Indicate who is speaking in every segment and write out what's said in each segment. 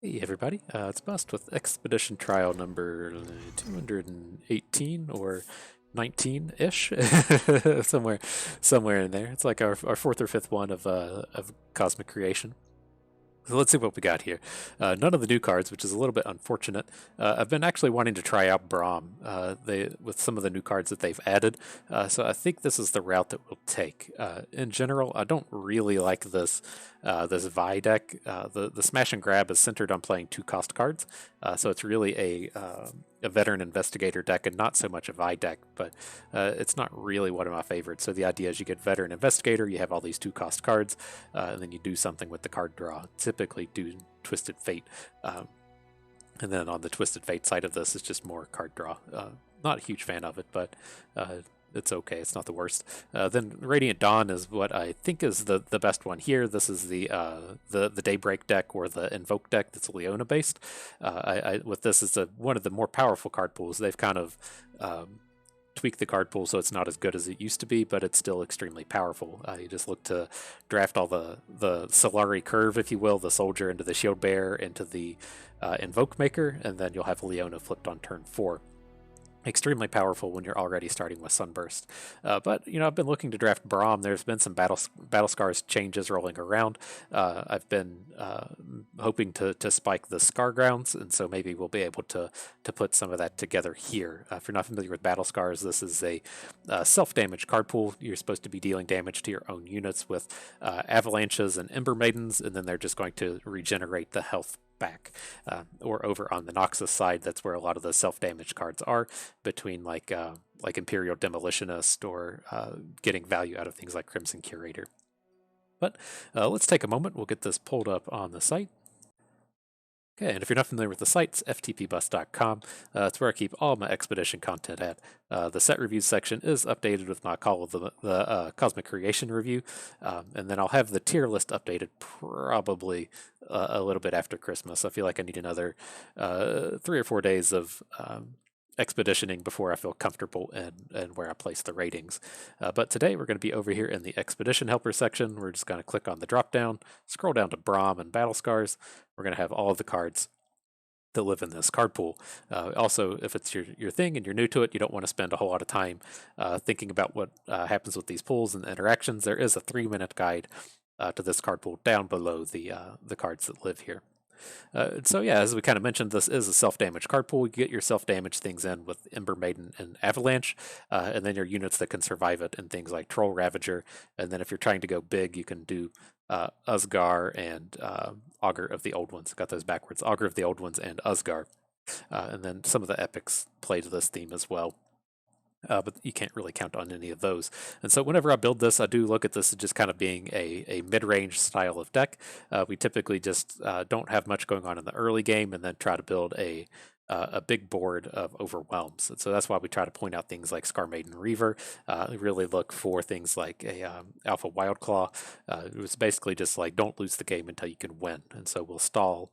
Speaker 1: Hey everybody, it's Bust with Expedition Trial number 218 or 19-ish, somewhere in there. It's like our fourth or fifth one of Cosmic Creation. So let's see what we got here. None of the new cards, which is a little bit unfortunate. I've been actually wanting to try out Braum with some of the new cards that they've added. So I think this is the route that we'll take. In general, I don't really like this Vi deck. The Smash and Grab is centered on playing 2 cost cards, so it's really a veteran investigator deck and not so much a Vi deck, but it's not really one of my favorites. So the idea is you get veteran investigator, you have all these 2 cost cards, and then you do something with the card draw. Typically do Twisted Fate. And then on the Twisted Fate side of this is just more card draw. Not a huge fan of it, but it's okay. It's not the worst. Then Radiant Dawn is what I think is the best one here. This is the Daybreak deck or the Invoke deck that's Leona based. With this, it's one of the more powerful card pools. They've kind of tweak the card pool so it's not as good as it used to be, but it's still extremely powerful. You just look to draft all the Solari curve, if you will, the soldier into the shield bearer into the invoke maker, and then you'll have Leona flipped on turn 4. Extremely powerful when you're already starting with Sunburst. But, I've been looking to draft Braum. There's been some Battle Scars changes rolling around. I've been hoping to spike the Scar Grounds, and so maybe we'll be able to put some of that together here. If you're not familiar with Battle Scars, this is a self-damage card pool. You're supposed to be dealing damage to your own units with Avalanches and Ember Maidens, and then they're just going to regenerate the health back. Or over on the Noxus side, that's where a lot of the self-damage cards are, between like Imperial Demolitionist or getting value out of things like Crimson Curator. But let's take a moment. We'll get this pulled up on the site. Okay, and if you're not familiar with the site, it's ftpbus.com. It's where I keep all my expedition content at. The set reviews section is updated with my Call of the Cosmic Creation review, and then I'll have the tier list updated probably a little bit after Christmas. I feel like I need another 3 or 4 days of expeditioning before I feel comfortable in where I place the ratings. But today we're going to be over here in the Expedition Helper section. We're just going to click on the drop down, scroll down to Braum and Battle Scars. We're going to have all of the cards that live in this card pool. Also, if it's your thing and you're new to it, you don't want to spend a whole lot of time thinking about what happens with these pools and the interactions. There is a 3-minute guide to this card pool down below the cards that live here. So yeah, as we kind of mentioned, this is a self-damage card pool. You get your self-damage things in with Ember Maiden and Avalanche, and then your units that can survive it and things like Troll Ravager. And then if you're trying to go big, you can do Usgar and Augur of the Old Ones. Got those backwards. Augur of the Old Ones and Usgar. And then some of the epics play to this theme as well. But you can't really count on any of those. And so whenever I build this, I do look at this as just kind of being a mid-range style of deck. We typically just don't have much going on in the early game and then try to build a big board of overwhelms. And so that's why we try to point out things like Scar Maiden Reaver. We really look for things like a Alpha Wildclaw. It was basically just like, don't lose the game until you can win. And so we'll stall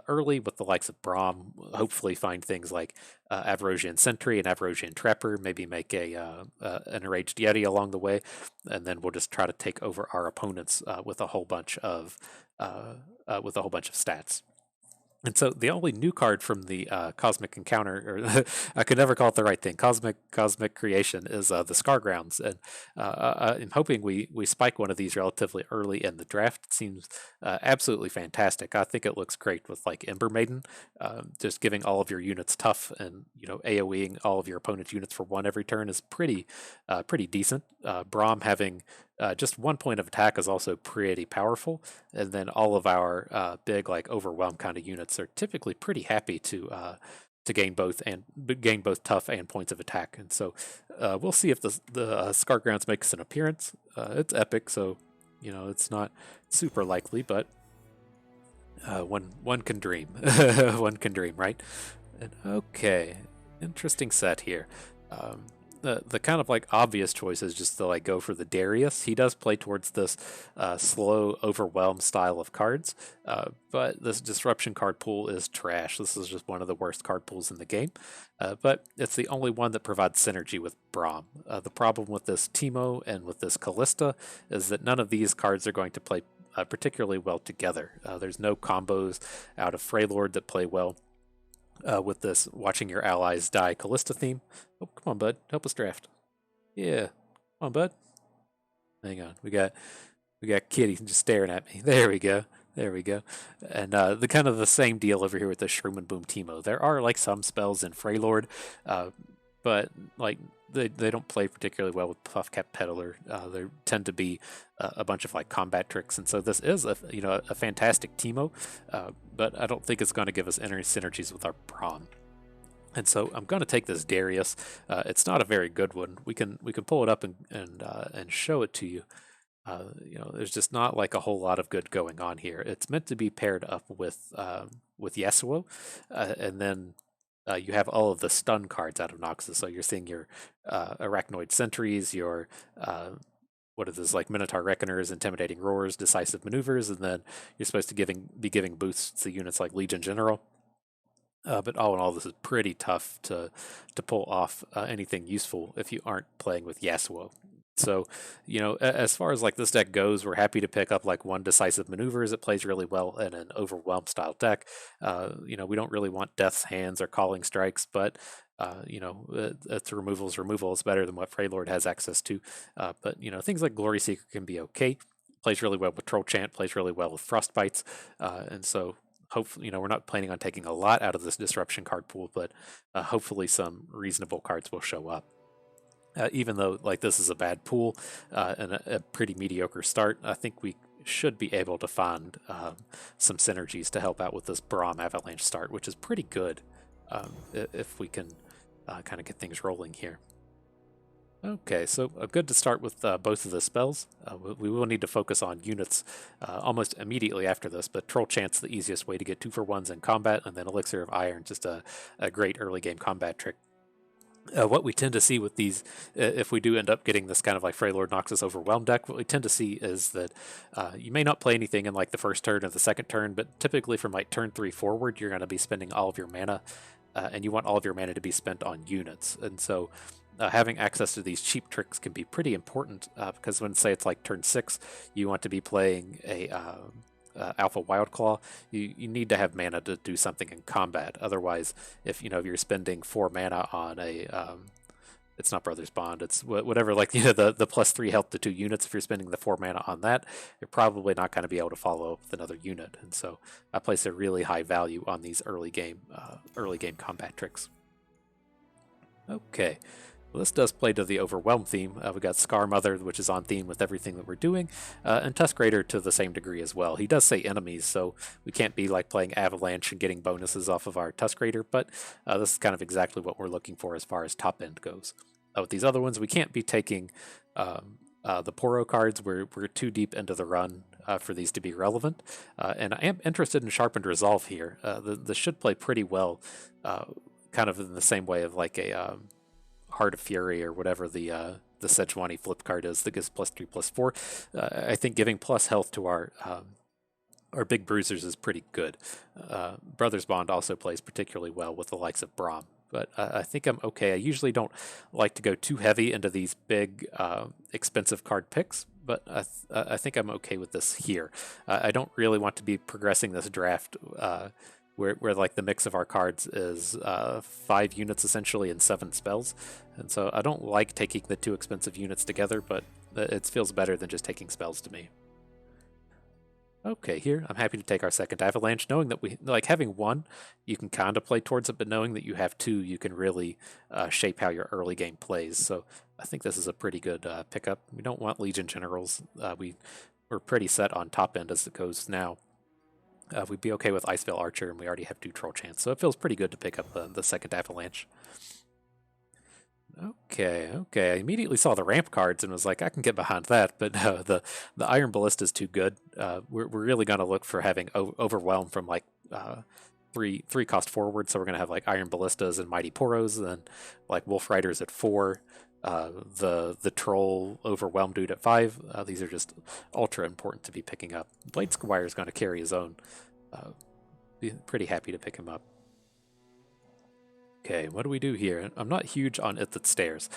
Speaker 1: early with the likes of Braum, hopefully find things like Avarosian Sentry and Avarosian Trapper, maybe make an Enraged Yeti along the way, and then we'll just try to take over our opponents with a whole bunch of stats. And so the only new card from the Cosmic Encounter, or I could never call it the right thing, Cosmic Creation, is the Scar Grounds. And I'm hoping we spike one of these relatively early in the draft. It seems absolutely fantastic. I think it looks great with like Ember Maiden, just giving all of your units tough, and AoEing all of your opponent's units for 1 every turn is pretty decent. Braum having just 1 point of attack is also pretty powerful, and then all of our big like Overwhelm kind of units are typically pretty happy to gain both tough and points of attack. And so we'll see if the Scar Grounds makes an appearance. It's epic, so it's not super likely, but one can dream. One can dream, right? And okay, interesting set here. The kind of like obvious choice is just to like go for the Darius. He does play towards this slow overwhelm style of cards, but this disruption card pool is trash. This is just one of the worst card pools in the game, but it's the only one that provides synergy with Braum. The problem with this Teemo and with this Callista is that none of these cards are going to play particularly well together. There's no combos out of Freylord that play well with this watching your allies die Callista theme. Oh, come on, bud. Help us draft. Yeah. Come on, bud. Hang on. We got Kitty just staring at me. There we go. There we go. And the kind of the same deal over here with the Shroom and Boom Teemo. There are like some spells in Freylord, but like they don't play particularly well with Puffcap Peddler. They tend to be a bunch of like combat tricks, and so this is a fantastic Teemo, but I don't think it's going to give us any synergies with our Braum. And so I'm going to take this Darius. It's not a very good one. We can pull it up and show it to you. There's just not like a whole lot of good going on here. It's meant to be paired up with Yasuo, and then you have all of the stun cards out of Noxus. So you're seeing your Arachnoid Sentries, your what are those, like Minotaur Reckoners, Intimidating Roars, Decisive Maneuvers, and then you're supposed to be giving boosts to units like Legion General. But all in all, this is pretty tough to pull off anything useful if you aren't playing with Yasuo. So, as far as like this deck goes, we're happy to pick up like one Decisive Maneuvers. It plays really well in an Overwhelm style deck. We don't really want Death's Hands or Calling Strikes, but it's removal is better than what Freylord has access to. But things like Glory Seeker can be okay. Plays really well with Troll Chant. Plays really well with Frostbites, and so. Hopefully, we're not planning on taking a lot out of this disruption card pool, but hopefully some reasonable cards will show up. Even though like this is a bad pool and a pretty mediocre start, I think we should be able to find some synergies to help out with this Braum Avalanche start, which is pretty good if we can kind of get things rolling here. Okay, so good to start with both of the spells. We will need to focus on units almost immediately after this, but Troll Chant's the easiest way to get 2-for-1s in combat, and then Elixir of Iron, just a great early game combat trick. What we tend to see with these, if we do end up getting this kind of like Freylord Noxus Overwhelm deck, what we tend to see is that you may not play anything in like the first turn or the second turn, but typically from like turn 3 forward, you're going to be spending all of your mana, and you want all of your mana to be spent on units. And so having access to these cheap tricks can be pretty important because when, say, it's like turn 6, you want to be playing a Alpha Wildclaw, you need to have mana to do something in combat. Otherwise, if you're spending 4 mana on a it's not Brothers Bond, it's whatever, like the +3 health to 2 units, if you're spending the 4 mana on that, you're probably not going to be able to follow up with another unit. And so I place a really high value on these early game combat tricks. Okay. Well, this does play to the Overwhelm theme. We got Scar Mother, which is on theme with everything that we're doing, and Tusk Raider to the same degree as well. He does say enemies, so we can't be like playing Avalanche and getting bonuses off of our Tusk Raider, but this is kind of exactly what we're looking for as far as top end goes. With these other ones, we can't be taking the Poro cards. We're too deep into the run for these to be relevant, and I am interested in Sharpened Resolve here. This should play pretty well, kind of in the same way of like a Heart of Fury or whatever the Sejuani flip card is that gives +3/+4. I think giving plus health to our big bruisers is pretty good. Brothers Bond also plays particularly well with the likes of Braum, but I think I'm okay. I usually don't like to go too heavy into these big expensive card picks, but I think I'm okay with this here. I don't really want to be progressing this draft where like the mix of our cards is 5 units essentially and 7 spells. And so I don't like taking the 2 expensive units together, but it feels better than just taking spells to me. Okay, here I'm happy to take our second Avalanche, knowing that we like having 1, you can kind of play towards it, but knowing that you have 2, you can really shape how your early game plays. So I think this is a pretty good pickup. We don't want Legion Generals. We're pretty set on top end as it goes now. We'd be okay with Iceveil Archer, and we already have 2 Troll Chants, so it feels pretty good to pick up the second Avalanche. Okay. I immediately saw the ramp cards and was like, I can get behind that, but no, the Iron Ballista is too good. We're really going to look for having Overwhelm from like 3 cost forward, so we're going to have like Iron Ballistas and Mighty Poros, and then like Wolf Riders at 4. The Troll Overwhelm dude at 5. These are just ultra important to be picking up. Blade Squire is going to carry his own. Be pretty happy to pick him up. Okay, what do we do here? I'm not huge on It That Stares.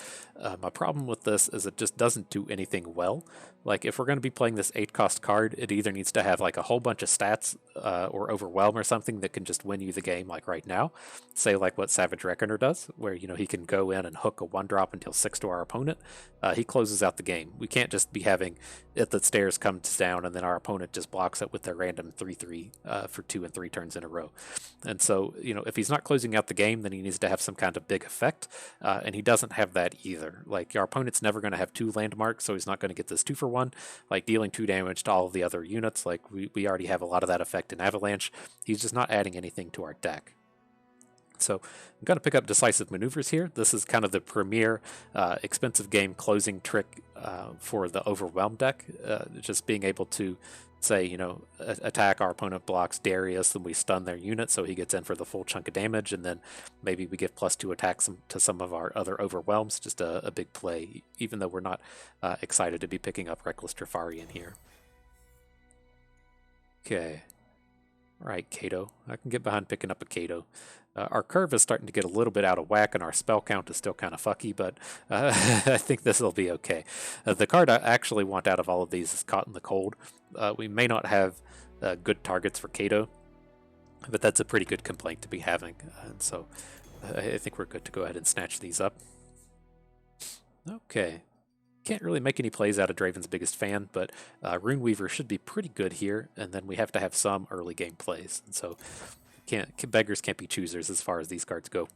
Speaker 1: My problem with this is it just doesn't do anything well. Like, if we're going to be playing this 8-cost card, it either needs to have like a whole bunch of stats or Overwhelm or something that can just win you the game, like right now. Say like what Savage Reckoner does, where, you know, he can go in and hook a 1-drop and deal 6 to our opponent. He closes out the game. We can't just be having It That Stares comes down and then our opponent just blocks it with their random 3/3 for 2 and 3 turns in a row. And so, you know, if he's not closing out the game, then he needs to have some kind of big effect, and he doesn't have that either. Like, our opponent's never going to have 2 landmarks, so he's not going to get this 2-for-1, like dealing 2 damage to all of the other units. Like, we already have a lot of that effect in Avalanche. He's just not adding anything to our deck. So I'm going to pick up Decisive Maneuvers here. This is kind of the premier expensive game closing trick for the Overwhelm deck. Just being able to say, you know, attack, our opponent blocks Darius, then we stun their unit so he gets in for the full chunk of damage, and then maybe we give +2 attacks to some of our other Overwhelms. Just a big play, even though we're not excited to be picking up Reckless Trifarian here. Okay. All right, Kato. I can get behind picking up a Kato. Our curve is starting to get a little bit out of whack, and our spell count is still kind of fucky, but I think this will be okay. The card I actually want out of all of these is Caught in the Cold. We may not have good targets for Kato, but that's a pretty good complaint to be having, and so I think we're good to go ahead and snatch these up. Okay. Can't really make any plays out of Draven's Biggest Fan, but Runeweaver should be pretty good here, and then we have to have some early game plays, and so beggars can't be choosers as far as these cards go.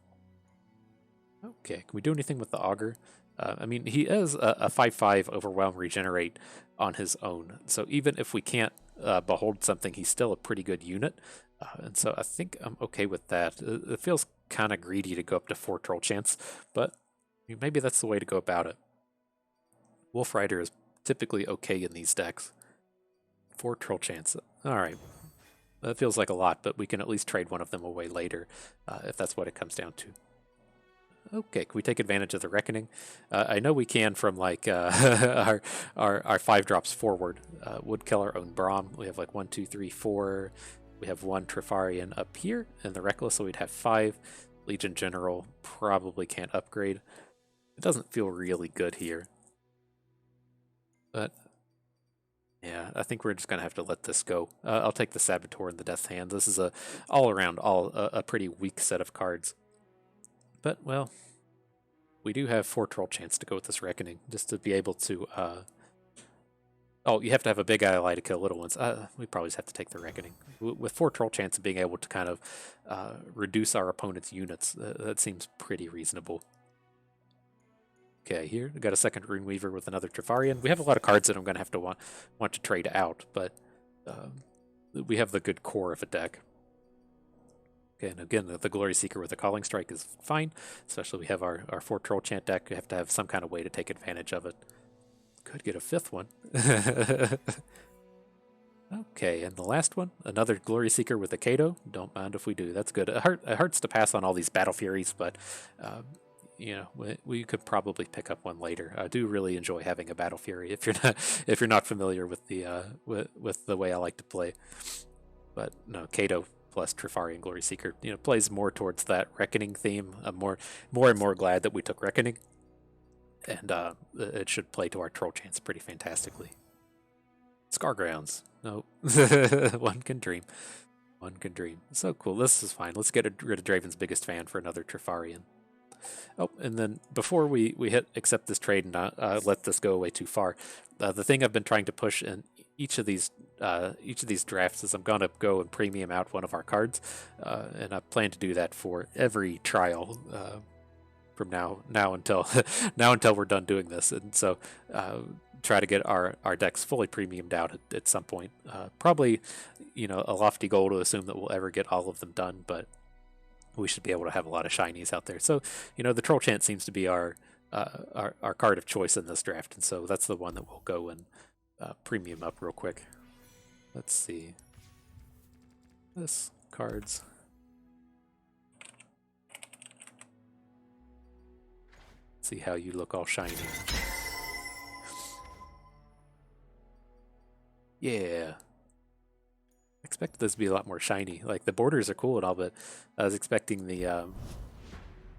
Speaker 1: Okay, can we do anything with the Augur? I mean, he is a 5/5 Overwhelm Regenerate on his own, so even if we can't behold something, he's still a pretty good unit, and so I think I'm okay with that. It feels kind of greedy to go up to 4 Troll Chance, but maybe that's the way to go about it. Wolf Rider is typically okay in these decks. 4 Troll Chance. Alright. That feels like a lot, but we can at least trade one of them away later, if that's what it comes down to. Okay, can we take advantage of the Reckoning? I know we can from like our 5 drops forward. Would kill our own Braum. We have like 1, 2, 3, 4. We have 1 Trifarian up here, and the Reckless, so we'd have 5. Legion General probably can't upgrade. It doesn't feel really good here. But yeah, I think we're just gonna have to let this go. I'll take the Saboteur and the Death's Hand. This is a all around a pretty weak set of cards. But well, we do have 4 Troll Chance to go with this Reckoning, just to be able to. Oh, you have to have a big ally to kill little ones. We probably just have to take the Reckoning. With 4 Troll Chance and being able to kind of reduce our opponent's units, that seems pretty reasonable. Okay, here we got a second Runeweaver with another Trifarian. We have a lot of cards that I'm going to have to want to trade out, but we have the good core of a deck. Okay, and again, the Glory Seeker with the Calling Strike is fine, especially we have our 4 Troll Chant deck. We have to have some kind of way to take advantage of it. Could get a 5th one. Okay, and the last one, another Glory Seeker with a Kato. Don't mind if we do. That's good. It hurts to pass on all these Battle Furies, but you know, we could probably pick up one later. I do really enjoy having a Battle Fury if you're not familiar with the with the way I like to play. But no, Kato plus Trifarian Glory Seeker, you know, plays more towards that Reckoning theme. I'm more and more glad that we took Reckoning, and it should play to our Troll Chance pretty fantastically. Scargrounds. No, one can dream. One can dream. So cool. This is fine. Let's get rid of Draven's Biggest Fan for another Trifarian. Oh, and then before we hit accept this trade and not let this go away too far, the thing I've been trying to push in each of these drafts is I'm going to go and premium out one of our cards, and I plan to do that for every trial from now until until we're done doing this, and so try to get our decks fully premiumed out at some point. Probably, you know, a lofty goal to assume that we'll ever get all of them done, but we should be able to have a lot of shinies out there. So, you know, the Troll Chant seems to be our card of choice in this draft, and so that's the one that we'll go and premium up real quick. Let's see. This cards. See how you look all shiny. Yeah. Expected this to be a lot more shiny. Like, the borders are cool and all, but I was expecting the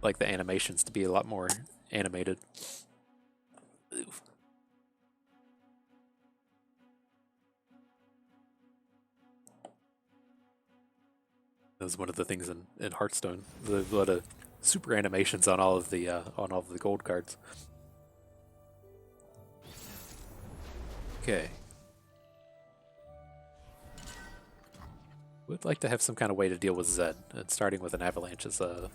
Speaker 1: like the animations to be a lot more animated. Oof. That was one of the things in Hearthstone. There's a lot of super animations on all of the gold cards. Okay. Would like to have some kind of way to deal with Zed, and starting with an avalanche is a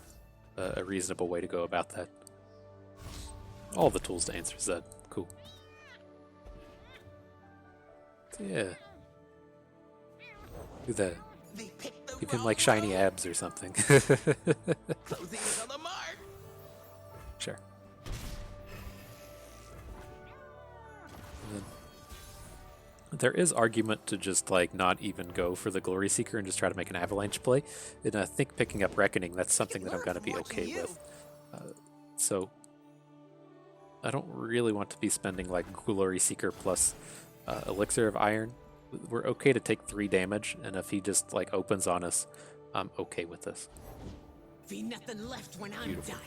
Speaker 1: reasonable way to go about that. All the tools to answer Zed. Cool. Yeah. Do that. Give him like shiny abs or something. Sure. There is argument to just like not even go for the Glory Seeker and just try to make an avalanche play. And I think picking up Reckoning, that's something that I'm going to be okay with. So I don't really want to be spending like Glory Seeker plus Elixir of Iron. We're okay to take 3 damage, and if he just like opens on us, I'm okay with this.
Speaker 2: Be nothing left when I'm
Speaker 1: Beautiful.
Speaker 2: done.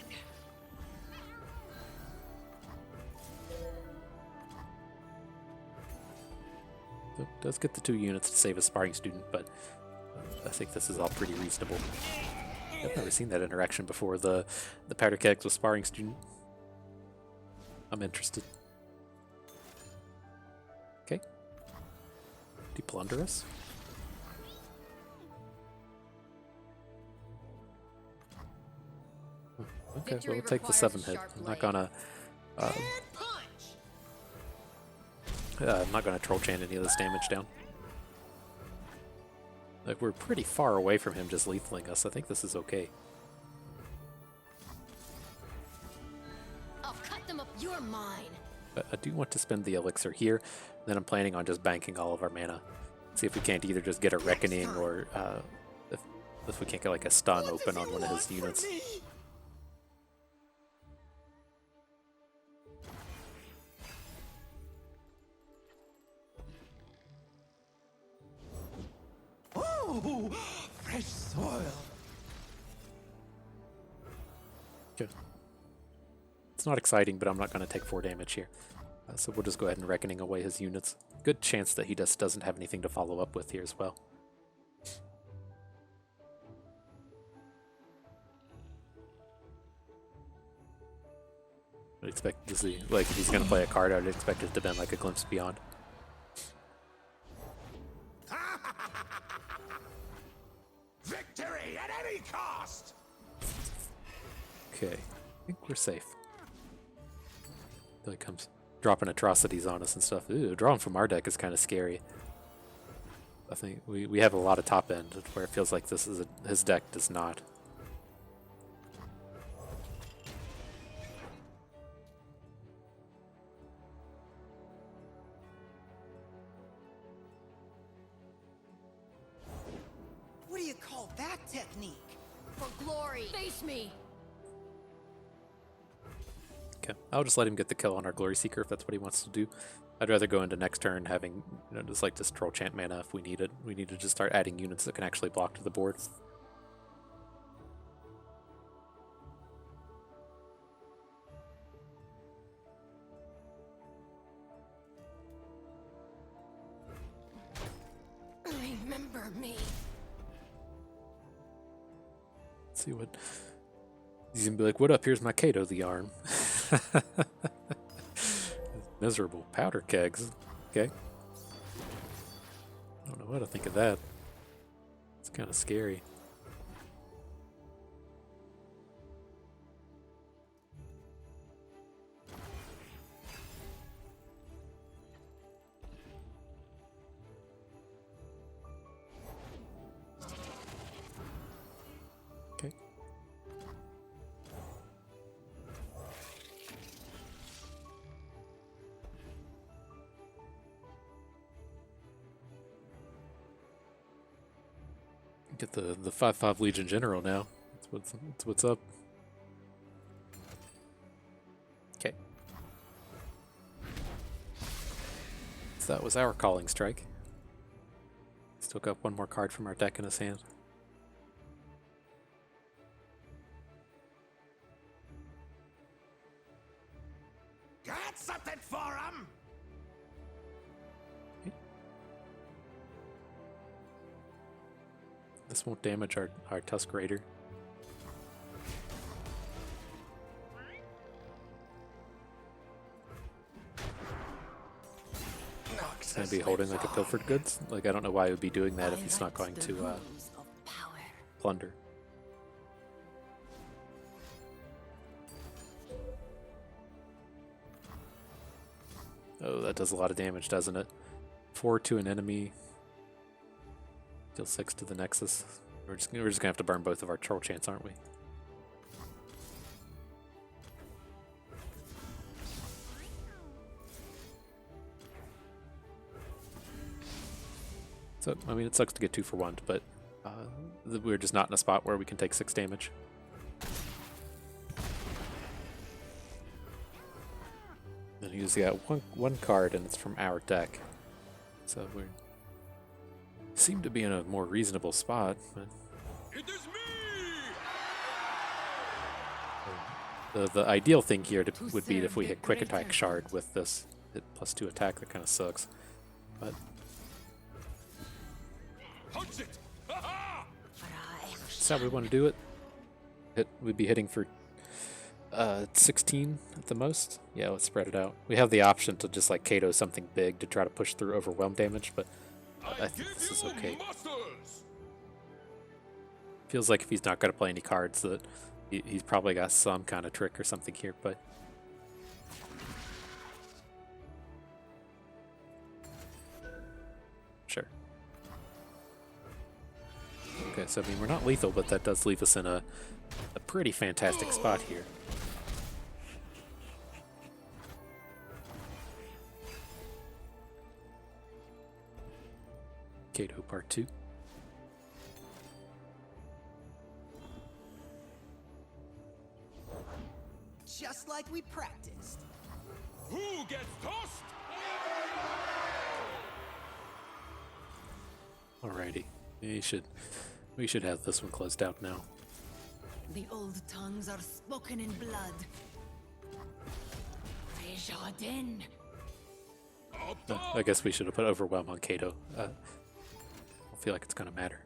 Speaker 1: So it does get the 2 units to save a sparring student, but I think this is all pretty reasonable. I've never seen that interaction before. The powder kegs with sparring student. I'm interested. Okay. Do you plunder us? Okay, well, we'll take the 7 hit. I'm not gonna troll chant any of this damage down. Like, we're pretty far away from him just lethaling us. I think this is okay.
Speaker 3: I'll cut them up. You're mine.
Speaker 1: But I do want to spend the elixir here. Then I'm planning on just banking all of our mana. See if we can't either just get a reckoning or if we can't get like a stun open on one of his units.
Speaker 2: Oh, fresh soil.
Speaker 1: Good. It's not exciting, but I'm not going to take 4 damage here. So we'll just go ahead and reckoning away his units. Good chance that he just doesn't have anything to follow up with here as well. I'd expect to see, like, if he's going to play a card, I'd expect it to be like a Glimpse Beyond.
Speaker 2: Victory at any cost.
Speaker 1: Okay, I think we're safe. He comes dropping atrocities on us and stuff. Ooh, drawing from our deck is kind of scary. I think we have a lot of top end where it feels like this is his deck does not.
Speaker 2: What do you call that technique?
Speaker 3: For glory. Face me.
Speaker 1: Okay, I'll just let him get the kill on our Glory Seeker if that's what he wants to do. I'd rather go into next turn having, just like this troll chant mana if we need it. We need to just start adding units that can actually block to the board.
Speaker 3: Remember me.
Speaker 1: Let's see what... He's gonna be like, what up, here's my Kato the arm. Miserable powder kegs. Okay. I don't know what to think of that. It's kind of scary. Okay. Get the 5/5 Legion General now. That's what's up. Okay. So that was our calling strike. Still got one more card from our deck in his hand.
Speaker 2: something for him?
Speaker 1: This won't damage our Tusk Raider. He's gonna be holding like a pilfered goods. Like, I don't know why he would be doing that if he's not going to plunder. Oh, that does a lot of damage, doesn't it? 4 to an enemy. Deal 6 to the Nexus. We're just gonna have to burn both of our troll chants, aren't we? So, I mean, it sucks to get 2 for 1, but we're just not in a spot where we can take 6 damage. And he's got one card, and it's from our deck. So we seem to be in a more reasonable spot. But
Speaker 2: It is me!
Speaker 1: the ideal thing here would be if we hit quick attack shard with this hit +2 attack. That kind of sucks. But
Speaker 2: Punch it!
Speaker 1: that's how we want to do it. We'd be hitting for 16 at the most. Yeah, let's spread it out. We have the option to just like Kato something big to try to push through overwhelm damage, but I think this is okay. Feels like if he's not going to play any cards, that he's probably got some kind of trick or something here, but sure. Okay, so I mean, we're not lethal, but that does leave us in a pretty fantastic spot here. Kato Part 2.
Speaker 2: Just like we practiced.
Speaker 4: Who gets tossed?
Speaker 1: Alrighty, we should have this one closed out now.
Speaker 5: The old tongues are spoken in blood. Desjardins.
Speaker 1: I guess we should have put Overwhelm on Kato. I don't feel like it's gonna matter.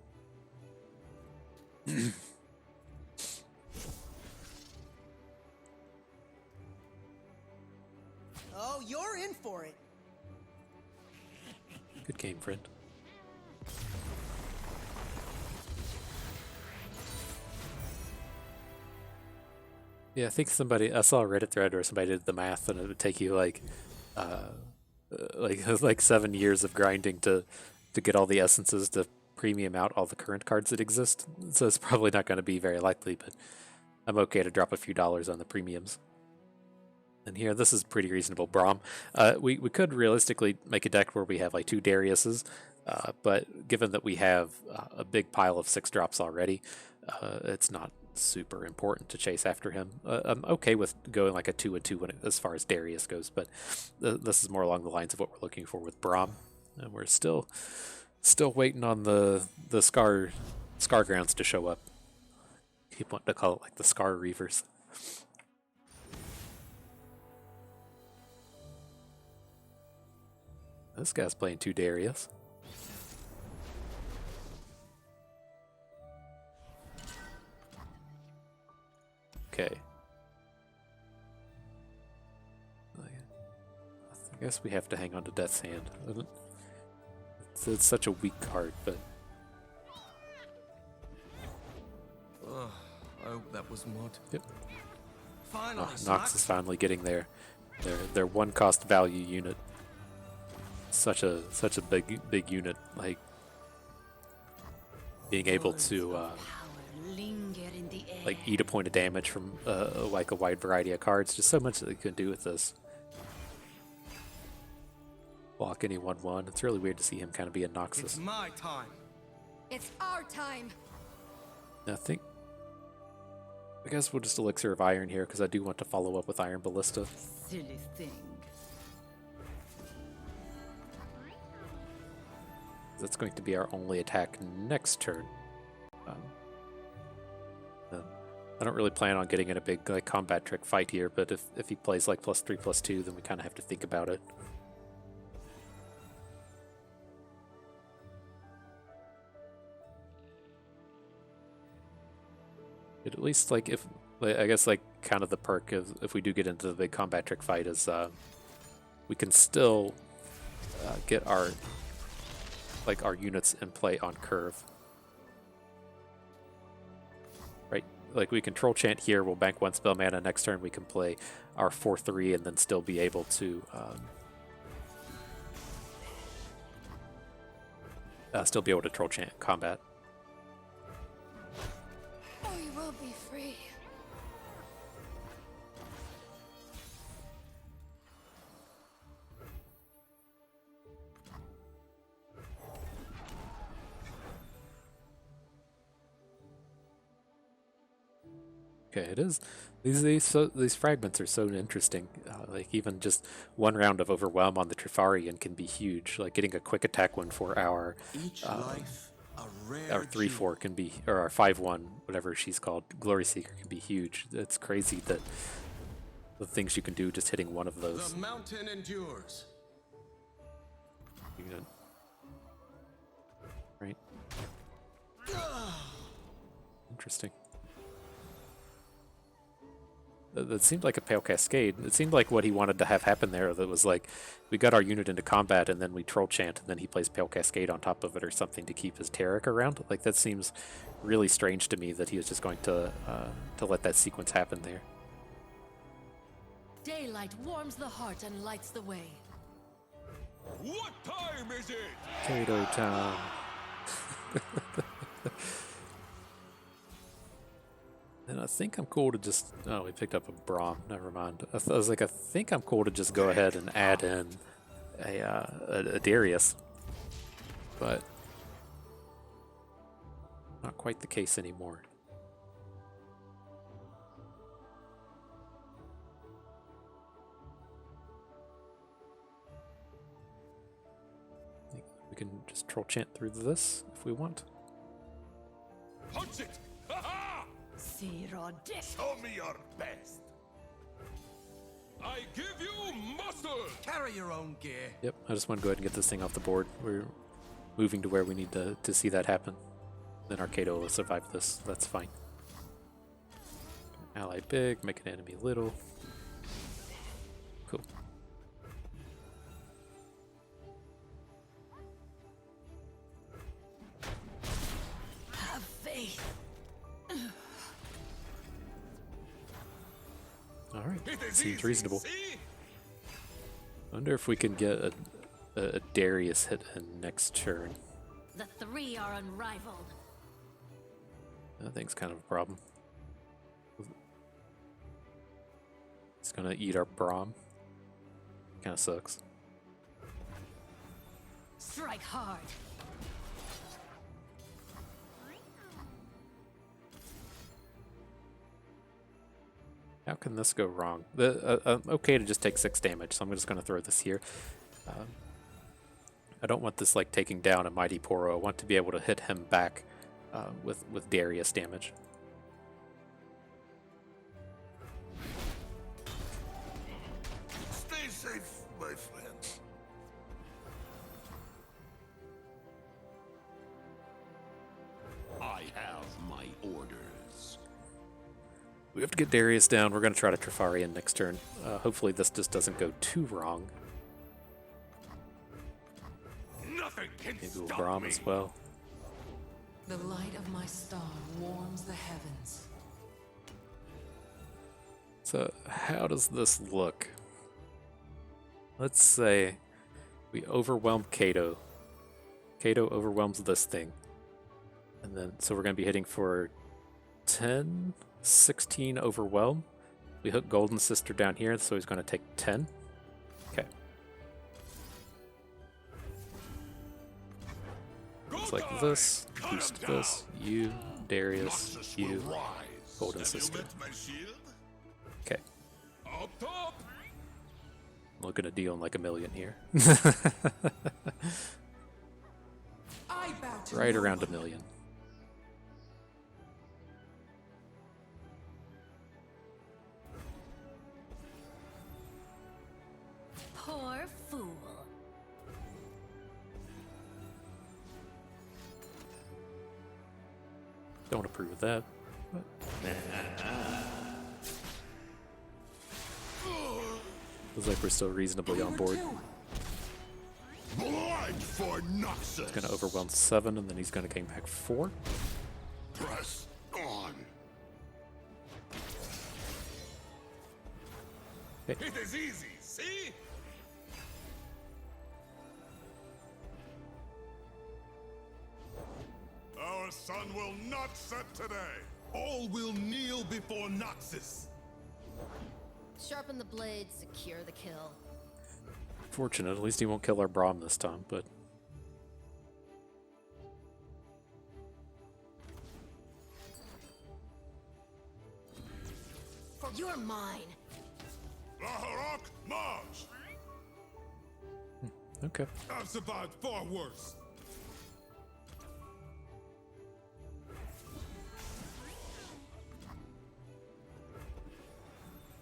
Speaker 2: Oh, you're in for it.
Speaker 1: Good game, friend. Yeah, I think I saw a Reddit thread where somebody did the math, and it would take you like 7 years of grinding to get all the essences to premium out all the current cards that exist. So it's probably not going to be very likely, but I'm okay to drop a few dollars on the premiums. And here, this is pretty reasonable. Braum. We could realistically make a deck where we have like 2 Dariuses, but given that we have a big pile of 6 drops already, it's not super important to chase after him. I'm okay with going like a 2 and 2 as far as Darius goes, but this is more along the lines of what we're looking for with Braum, and we're still waiting on the Scar grounds to show up. Keep wanting to call it like the Scar Reavers. This guy's playing 2 Darius. Okay. I guess we have to hang on to Death's Hand. It's such a weak card, but
Speaker 4: I hope that was mud.
Speaker 1: yep.
Speaker 2: Finally,
Speaker 1: Nox is finally getting their 1 cost value unit. Such a big unit, like being able to like eat a point of damage from like a wide variety of cards. Just so much that they can do with this. Block any 1/1. It's really weird to see him kind of be a Noxus.
Speaker 4: It's my time.
Speaker 3: It's our time.
Speaker 1: I guess we'll just Elixir of Iron here because I do want to follow up with Iron Ballista.
Speaker 5: Silly thing.
Speaker 1: That's going to be our only attack next turn. I don't really plan on getting in a big like combat trick fight here, but if he plays like +3/+2, then we kind of have to think about it. But at least like if I guess like kind of the perk of if we do get into the big combat trick fight is we can still get our units in play on curve. Right? Like we control chant here, we'll bank 1 spell mana, next turn we can play our 4/3 and then still be able to troll chant combat.
Speaker 3: We will be free.
Speaker 1: Okay, it is. These fragments are so interesting. Like even just one round of Overwhelm on the Trifarian can be huge. Like getting a quick attack one for our
Speaker 4: Each life a rare
Speaker 1: our 3/4 can be, or our 5/1, whatever she's called, Glory Seeker can be huge. It's crazy that the things you can do just hitting one of those.
Speaker 4: The mountain endures.
Speaker 1: Right. Interesting. That seemed like a Pale Cascade. It seemed like what he wanted to have happen there. That was like, we got our unit into combat and then we troll chant and then he plays Pale Cascade on top of it or something to keep his Taric around. Like that seems really strange to me that he was just going to let that sequence happen there.
Speaker 5: Daylight warms the heart and lights the way.
Speaker 4: What time is it?
Speaker 1: Kato time. And I think I'm cool to just... Oh, we picked up a Braum. Never mind. I was like, I think I'm cool to just go ahead and add in a Darius. But not quite the case anymore. We can just troll chant through this if we want.
Speaker 4: Punch it! Ha-ha!
Speaker 5: Show
Speaker 4: me your best. I give you muscle. Carry your own gear.
Speaker 1: Yep, I just want to go ahead and get this thing off the board. We're moving to where we need to see that happen. Then Arcado will survive this. That's fine. Ally big, make an enemy little. Cool.
Speaker 5: Have faith.
Speaker 1: Alright, seems reasonable. Wonder if we can get a Darius hit in next turn.
Speaker 5: The 3 are unrivaled.
Speaker 1: That thing's kind of a problem. It's gonna eat our Braum. Kinda sucks.
Speaker 5: Strike hard.
Speaker 1: How can this go wrong? I'm okay to just take 6 damage, so I'm just going to throw this here. I don't want this like taking down a Mighty Poro. I want to be able to hit him back with Darius damage.
Speaker 4: Stay safe, my friend. I have my orders.
Speaker 1: We have to get Darius down. We're going to try to Trifarian next turn. Hopefully this just doesn't go too wrong.
Speaker 4: Nothing can
Speaker 1: Maybe we'll
Speaker 4: stop
Speaker 1: Braum
Speaker 4: me.
Speaker 1: as well.
Speaker 5: The light of my star warms the heavens.
Speaker 1: So how does this look? Let's say we overwhelm Kato. Kato overwhelms this thing. And then, so we're going to be hitting for 10, 16 overwhelm. We hook Golden Sister down here, so he's going to take 10. Okay. Looks like this. Boost this. You, Darius,
Speaker 4: Noxus
Speaker 1: you,
Speaker 4: will rise.
Speaker 1: Golden
Speaker 4: Have you
Speaker 1: Sister.
Speaker 4: met my shield?
Speaker 1: Okay.
Speaker 4: Up top.
Speaker 1: Looking at dealing like a million here.
Speaker 5: I bow to
Speaker 1: Right
Speaker 5: no
Speaker 1: around
Speaker 5: one.
Speaker 1: a million. Don't approve of that. Looks like we're still reasonably on board.
Speaker 4: Blood for Noxus.
Speaker 1: He's going to overwhelm 7, and then he's going to gain back 4.
Speaker 4: Press on.
Speaker 1: Okay.
Speaker 4: It is easy, see? Our sun will not set today. All will kneel before Noxus.
Speaker 3: Sharpen the blade, secure the kill.
Speaker 1: Fortunate, at least he won't kill our Braum this time, but...
Speaker 3: You're mine.
Speaker 4: Laharok, march!
Speaker 1: Okay.
Speaker 4: I've survived far worse.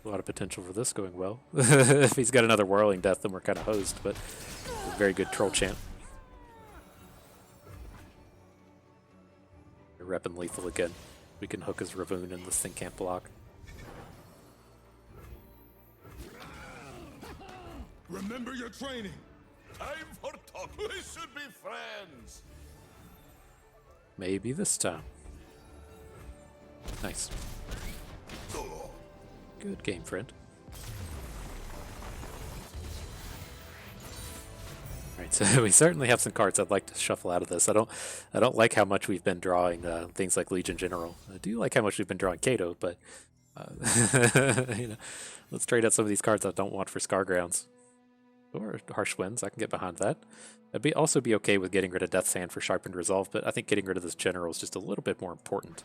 Speaker 1: A lot of potential for this going well. If he's got another Whirling Death, then we're kind of hosed, but a very good Troll Chant. We're repping lethal again. We can hook his Ravoon and this thing can't block.
Speaker 4: Remember your training. Time for talk. We should be friends.
Speaker 1: Maybe this time. Nice. Good game, friend. Alright, so we certainly have some cards I'd like to shuffle out of this. I don't like how much we've been drawing things like Legion General. I do like how much we've been drawing Kato, but you know, let's trade out some of these cards I don't want for Scargrounds. Or Harsh Winds, I can get behind that. I'd also be okay with getting rid of Death's Hand for Sharpened Resolve, but I think getting rid of this General is just a little bit more important.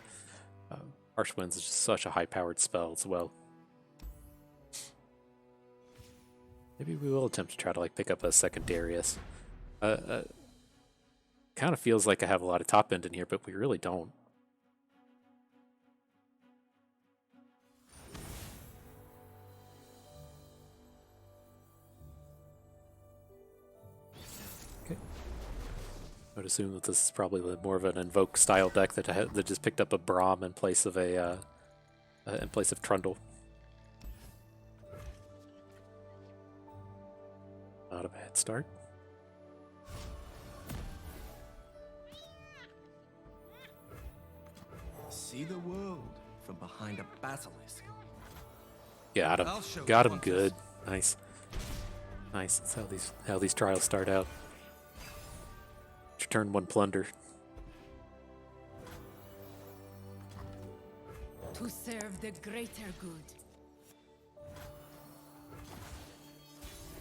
Speaker 1: Harsh Winds is just such a high-powered spell as well. Maybe we will attempt to try to like pick up a second Darius. Kind of feels like I have a lot of top end in here, but we really don't. Okay. I would assume that this is probably more of an Invoke style deck that just picked up a Braum in place of Trundle. Not a bad start.
Speaker 2: See the world from behind a basilisk.
Speaker 1: Got him.
Speaker 2: I'll show
Speaker 1: Got
Speaker 2: you
Speaker 1: him
Speaker 2: what
Speaker 1: good. Nice. Nice. That's how these trials start out. Turn 1 plunder.
Speaker 5: To serve the greater good.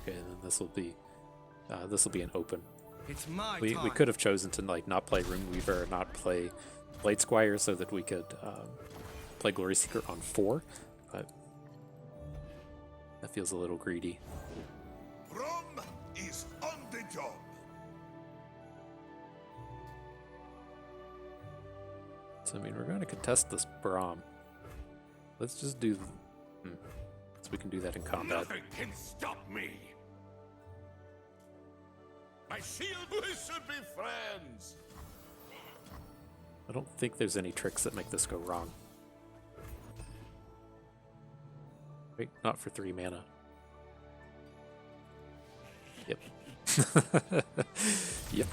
Speaker 1: Okay, and then this will be an open.
Speaker 2: It's my
Speaker 1: We
Speaker 2: time.
Speaker 1: could have chosen to like not play Rune Weaver or not play Blade Squire so that we could play Glory Seeker on 4, but that feels a little greedy.
Speaker 4: Braum is on the job.
Speaker 1: So I mean, we're going to contest this Braum. Let's just do. So we can do that in combat.
Speaker 4: Nothing can stop me. My shield, we should be friends.
Speaker 1: I don't think there's any tricks that make this go wrong. Wait, not for 3 mana. Yep. Yep.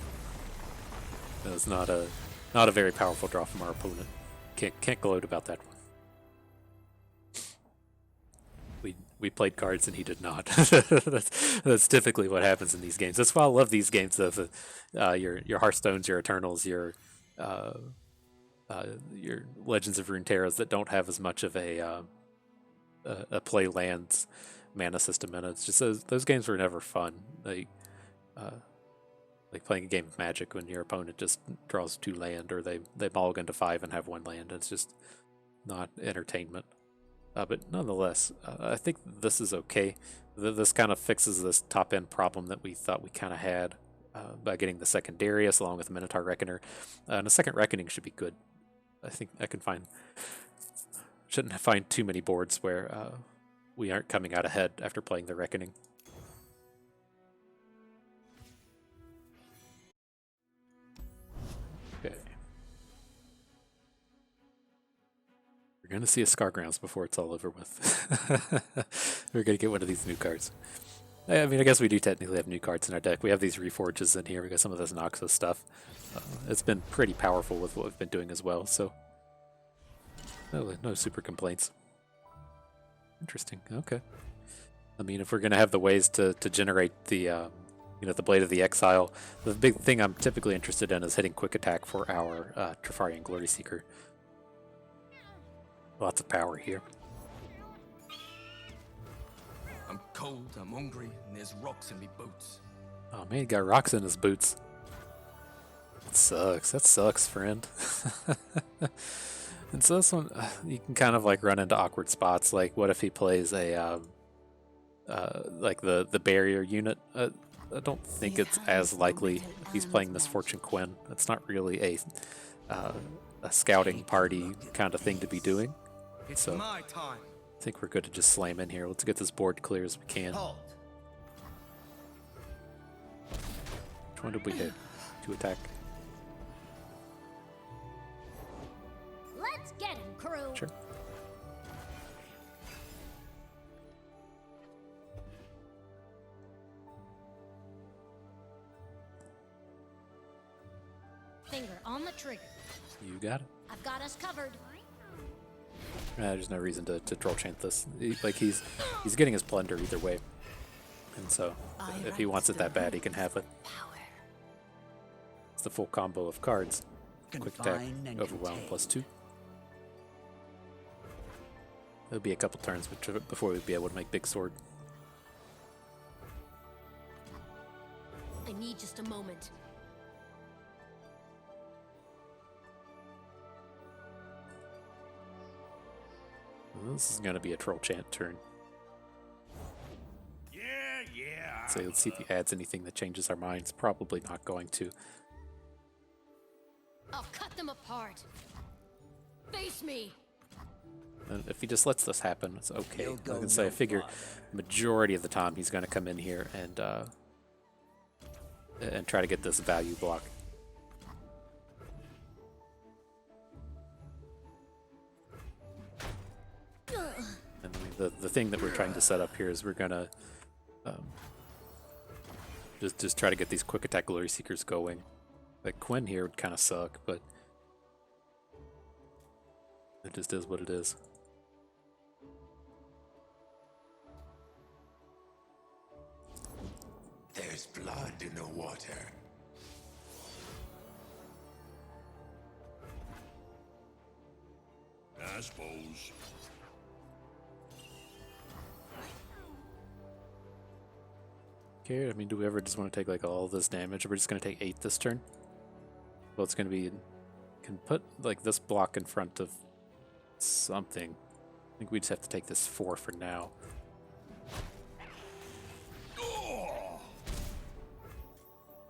Speaker 1: That was not a very powerful draw from our opponent. Can't gloat about that one. We played cards and he did not. That's typically what happens in these games. That's why I love these games of your Hearthstones, your Eternals, your Legends of Runeterras that don't have as much of a play lands mana system in it. It's just those games were never fun. Like playing a game of Magic when your opponent just draws 2 land, or they mulligan to 5 and have 1 land. It's just not entertainment. But nonetheless, I think this is okay. This kind of fixes this top end problem that we thought we kind of had by getting the second Darius along with the Minotaur Reckoner. And a second Reckoning should be good. I think I can shouldn't find too many boards where we aren't coming out ahead after playing the Reckoning. Okay. We're going to see a Scargrounds before it's all over with. We're going to get one of these new cards. I mean, I guess we do technically have new cards in our deck. We have these Reforges in here. We got some of this Noxus stuff. It's been pretty powerful with what we've been doing as well, so no super complaints. Interesting. Okay. I mean, if we're going to have the ways to generate the the Blade of the Exile, the big thing I'm typically interested in is hitting quick attack for our Trifarian Glory Seeker. Lots of power here.
Speaker 2: I'm cold, I'm hungry, and there's rocks in me boots.
Speaker 1: Oh man, he got rocks in his boots. That sucks. That sucks, friend. And so this one, you can kind of like run into awkward spots. Like, what if he plays a like the barrier unit? I don't think it's as likely if he's playing Misfortune Quinn. That's not really a scouting party kind of thing to be doing.
Speaker 2: It's
Speaker 1: So
Speaker 2: my time.
Speaker 1: I think we're good to just slam in here. Let's get this board clear as we can.
Speaker 2: Halt.
Speaker 1: Which one did we hit? To attack.
Speaker 3: Let's get him, crew.
Speaker 1: Sure.
Speaker 3: Finger on the trigger.
Speaker 1: You got it.
Speaker 3: I've got us covered.
Speaker 1: There's no reason to troll chant this. He's getting his plunder either way, and so if he wants it that bad, he can have it. It's the full combo of cards. Quick attack, overwhelm +2. It'll be a couple turns before we'd be able to make big sword.
Speaker 3: I need just a moment.
Speaker 1: Well, this is going to be a troll chant turn.
Speaker 4: Yeah.
Speaker 1: So let's see if he adds anything that changes our minds. Probably not going to.
Speaker 3: I'll cut them apart. Face me.
Speaker 1: And if he just lets this happen, it's okay. I can say I figure majority of the time he's going to come in here and try to get this value block. And I mean, the thing that we're trying to set up here is we're gonna just try to get these quick attack glory seekers going. Like Quinn here would kind of suck, but it just is what it is.
Speaker 4: There's blood in the water. I suppose.
Speaker 1: Okay, I mean, do we ever just want to take like all this damage? Or we're just gonna take 8 this turn? Well, it's gonna be, can put like this block in front of something. I think we just have to take this 4 for now.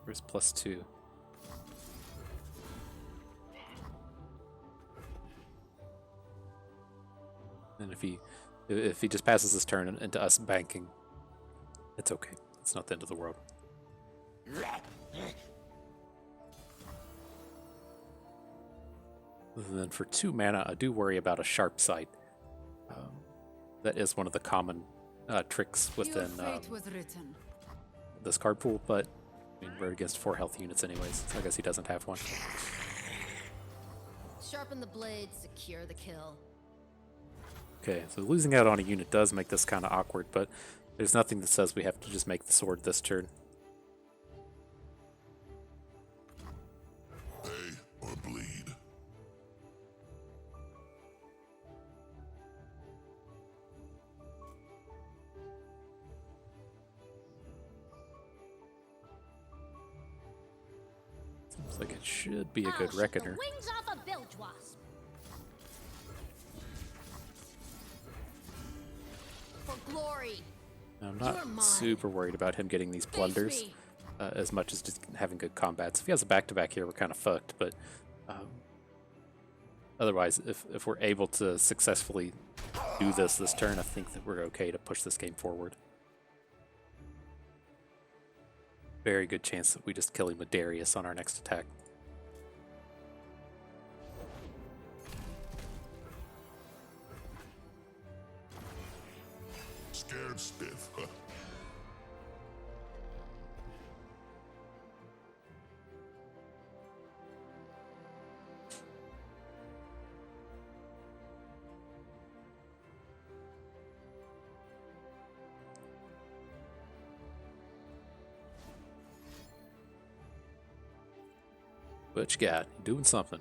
Speaker 1: Where's +2? And if he just passes this turn into us banking, it's okay. It's not the end of the world. And then for 2 mana, I do worry about a sharp sight. That is one of the common tricks within this card pool, but I mean, we're against 4 health units anyways, so I guess he doesn't have one.
Speaker 3: Sharpen the blade, secure the kill.
Speaker 1: Okay, so losing out on a unit does make this kind of awkward, but there's nothing that says we have to just make the sword this turn.
Speaker 4: Pay or bleed.
Speaker 1: Seems like it should be a
Speaker 3: I'll
Speaker 1: good
Speaker 3: shoot
Speaker 1: reckoner.
Speaker 3: The wings off a bilge wasp. For glory.
Speaker 1: I'm
Speaker 3: You're
Speaker 1: not
Speaker 3: mine.
Speaker 1: super worried about him getting these
Speaker 3: Face
Speaker 1: plunders
Speaker 3: me.
Speaker 1: as much as just having good combats. If he has a back-to-back here, we're kind of fucked, but otherwise, if we're able to successfully do this turn, I think that we're okay to push this game forward. Very good chance that we just kill him with Darius on our next attack.
Speaker 4: Scared stiff.
Speaker 1: What you got? You doing something?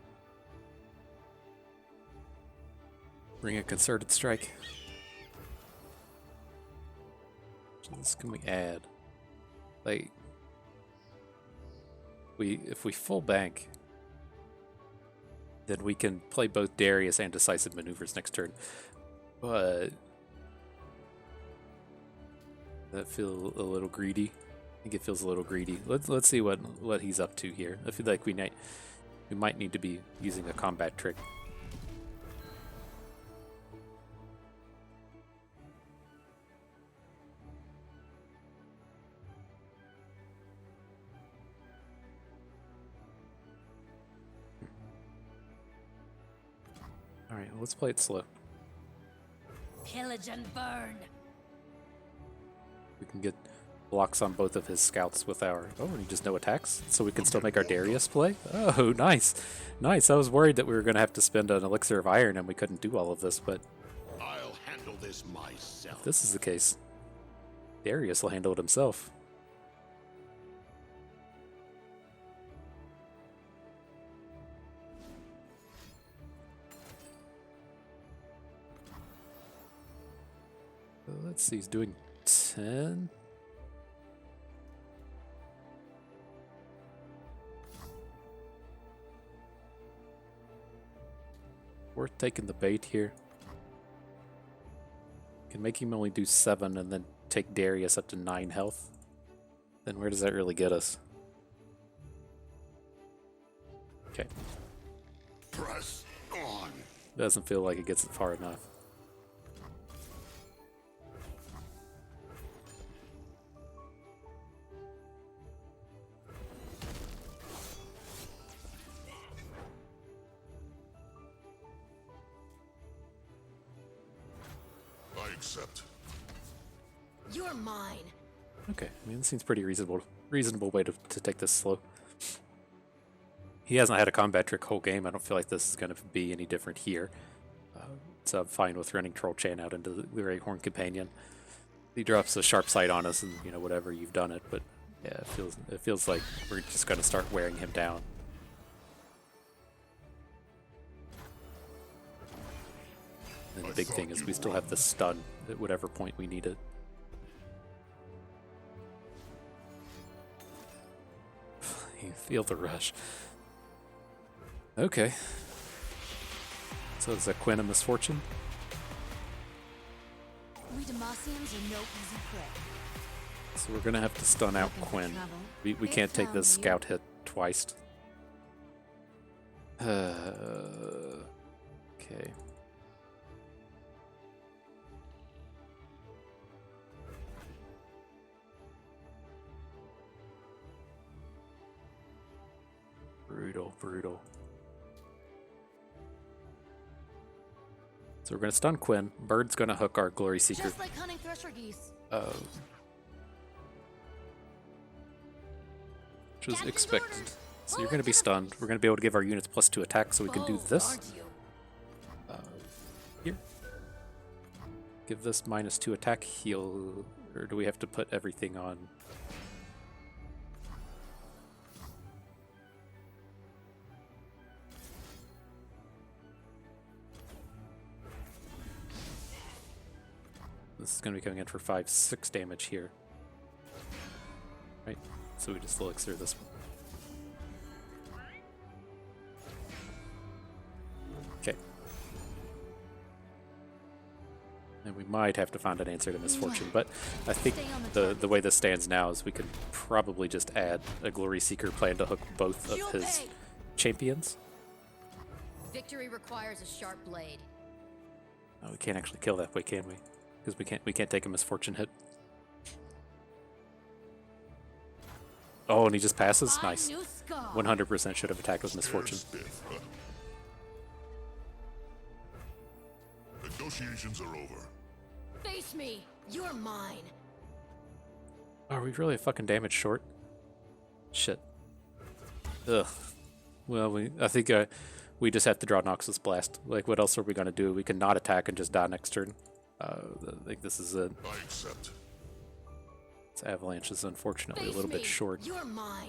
Speaker 1: Bring a concerted strike. What else can we add? Like, if we full bank, then we can play both Darius and Decisive Maneuvers next turn. But that feels a little greedy. I think it feels a little greedy. Let's see what he's up to here. I feel like we might need to be using a combat trick. All right, let's play it slow.
Speaker 3: Pillage and burn.
Speaker 1: We can get blocks on both of his scouts with our... Oh, and he just no attacks? So we can still make our Darius play? Oh, nice. Nice. I was worried that we were going to have to spend an elixir of iron and we couldn't do all of this, but...
Speaker 4: I'll handle this myself.
Speaker 1: If this is the case, Darius will handle it himself. Let's see, he's doing 10. Worth taking the bait here. Can make him only do 7 and then take Darius up to 9 health. Then where does that really get us? Okay.
Speaker 4: Press on.
Speaker 1: Doesn't feel like it gets it far enough.
Speaker 4: I accept.
Speaker 3: You're mine.
Speaker 1: Okay, I mean, this seems pretty reasonable way to take this slow. He hasn't had a combat trick whole game. I don't feel like this is going to be any different here. So I'm fine with running Troll Chan out into the Great Horn Companion. He drops a sharp sight on us and, you know, whatever, you've done it. But yeah, it feels like we're just going to start wearing him down. And the big thing is we still have the stun at whatever point we need it. You feel the rush. Okay. So is that Quinn a misfortune?
Speaker 3: We Demacians are no easy prey.
Speaker 1: So we're gonna have to stun out Quinn. We can't take this scout hit twice. Okay. Brutal. So we're gonna stun Quinn. Bird's gonna hook our Glory Seeker.
Speaker 3: Just like hunting thresher geese.
Speaker 1: Which was expected. So you're gonna be stunned. We're gonna be able to give our units +2 attack, so we can do this. Here. Give this -2 attack heal, or do we have to put everything on? This is going to be coming in for 5-6 damage here. Right? So we just elixir this one. Okay. And we might have to find an answer to misfortune, but I think the way this stands now is we could probably just add a Glory Seeker plan to hook both of his champions.
Speaker 3: Victory requires a sharp blade.
Speaker 1: Oh, we can't actually kill that way, can we? Because we can't take a misfortune hit. Oh, and he just passes? Nice. 100% should have attacked with misfortune.
Speaker 4: Negotiations are over.
Speaker 3: Face me. You're mine.
Speaker 1: Are we really a fucking damage short? Shit. Ugh. Well, I think we just have to draw Noxus Blast. Like, what else are we gonna do? We can not attack and just die next turn. I think this is a.
Speaker 4: I accept.
Speaker 1: This Avalanche is unfortunately
Speaker 3: Face
Speaker 1: a little
Speaker 3: me.
Speaker 1: bit short.
Speaker 3: You're mine.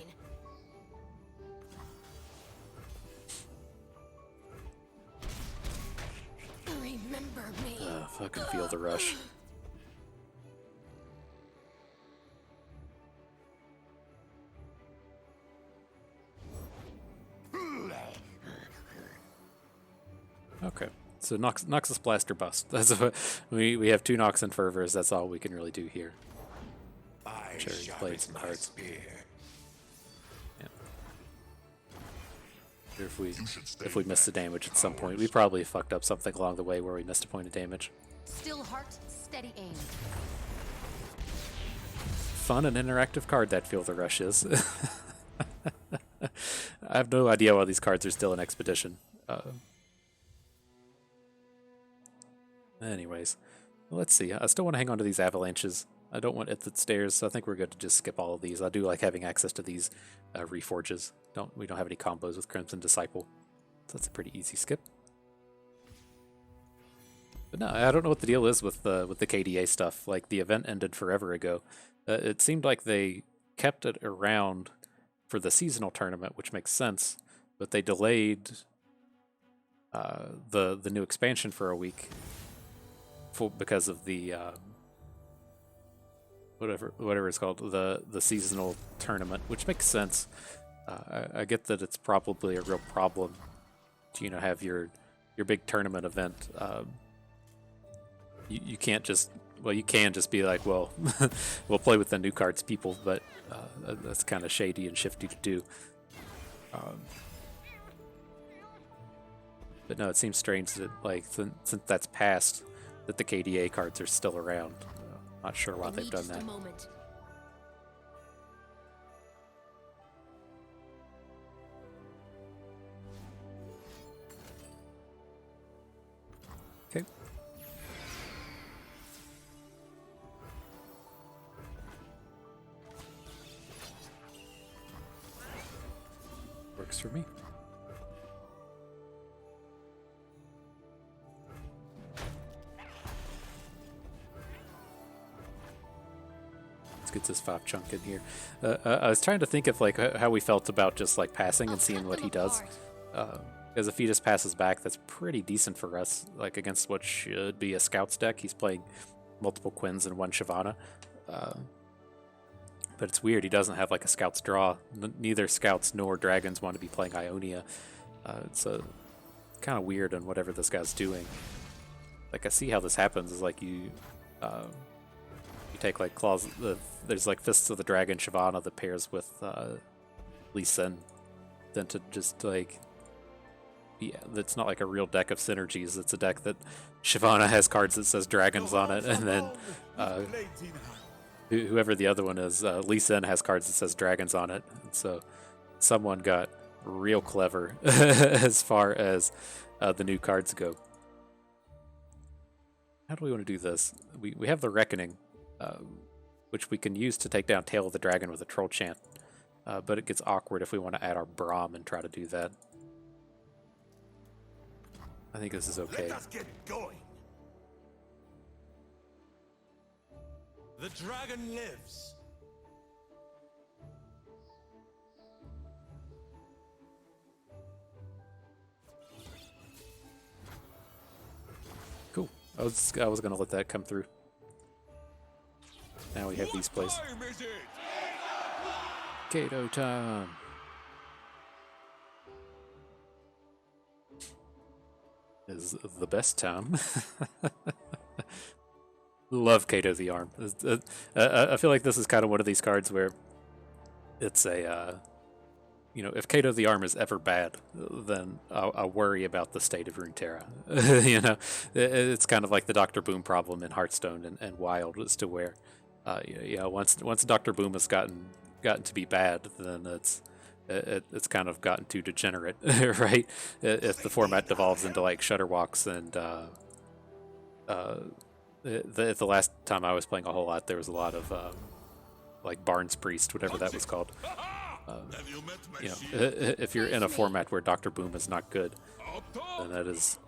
Speaker 3: Remember me.
Speaker 1: Fucking feel the rush. Okay, so Noxus Blaster bust. That's what we have 2 Nox and Fervors. That's all we can really do here. Sure, he's played some cards. Yeah. If we missed the damage at some point, we probably fucked up something along the way where we missed a point of damage.
Speaker 3: Still heart, steady aim.
Speaker 1: Fun and interactive card that Feel the Rush is. I have no idea why these cards are still in Expedition. Anyways, let's see. I still want to hang on to these Avalanches. I don't want Ithid Stairs, so I think we're good to just skip all of these. I do like having access to these Reforges. We don't have any combos with Crimson Disciple, so that's a pretty easy skip. But no, I don't know what the deal is with the KDA stuff. Like, the event ended forever ago. It seemed like they kept it around for the seasonal tournament, which makes sense, but they delayed the new expansion for a week because of the whatever it's called, the seasonal tournament, which makes sense. I get that it's probably a real problem to have your big tournament event. You can't just, well, you can just be like, well, we'll play with the new cards, people, but that's kind of shady and shifty to do. But no, it seems strange that, like, since that's passed, that the KDA cards are still around. Not sure why they've done that. Okay. Works for me. Gets his 5 chunk in here. I was trying to think of like how we felt about just like passing and seeing what he does. Because if he just passes back, that's pretty decent for us. Like against what should be a Scouts deck, he's playing multiple Quins and 1 Shyvana. But it's weird, he doesn't have like a Scouts draw. Neither Scouts nor Dragons want to be playing Ionia. It's kind of weird on whatever this guy's doing. Like I see how this happens is like you take like claws. There's like Fists of the Dragon Shyvana that pairs with Lee Sin. Then to just like, yeah, that's not like a real deck of synergies. It's a deck that Shyvana has cards that says dragons on it, and then whoever the other one is, Lee Sin has cards that says dragons on it. And so someone got real clever as far as the new cards go. How do we want to do this? We have the Reckoning, which we can use to take down Tail of the Dragon with a Troll Chant. But it gets awkward if we want to add our Braum and try to do that. I think this is okay.
Speaker 2: Let us get going. The dragon lives.
Speaker 1: Cool. I was gonna let that come through. Now we have these plays. Kato time. Is the best time. Love Kato the Arm. I feel like this is kind of one of these cards where it's a, if Kato the Arm is ever bad, then I'll worry about the state of Runeterra. It's kind of like the Dr. Boom problem in Hearthstone and Wild, as to where, once Dr. Boom has gotten to be bad, then it's kind of gotten too degenerate, right? If the format devolves into like Shutterwalks and The last time I was playing a whole lot, there was a lot of like Barnes Priest, whatever that was called.
Speaker 4: Have you met my
Speaker 1: You know,
Speaker 4: shield?
Speaker 1: if you're in a format where Doctor Boom is not good, then that is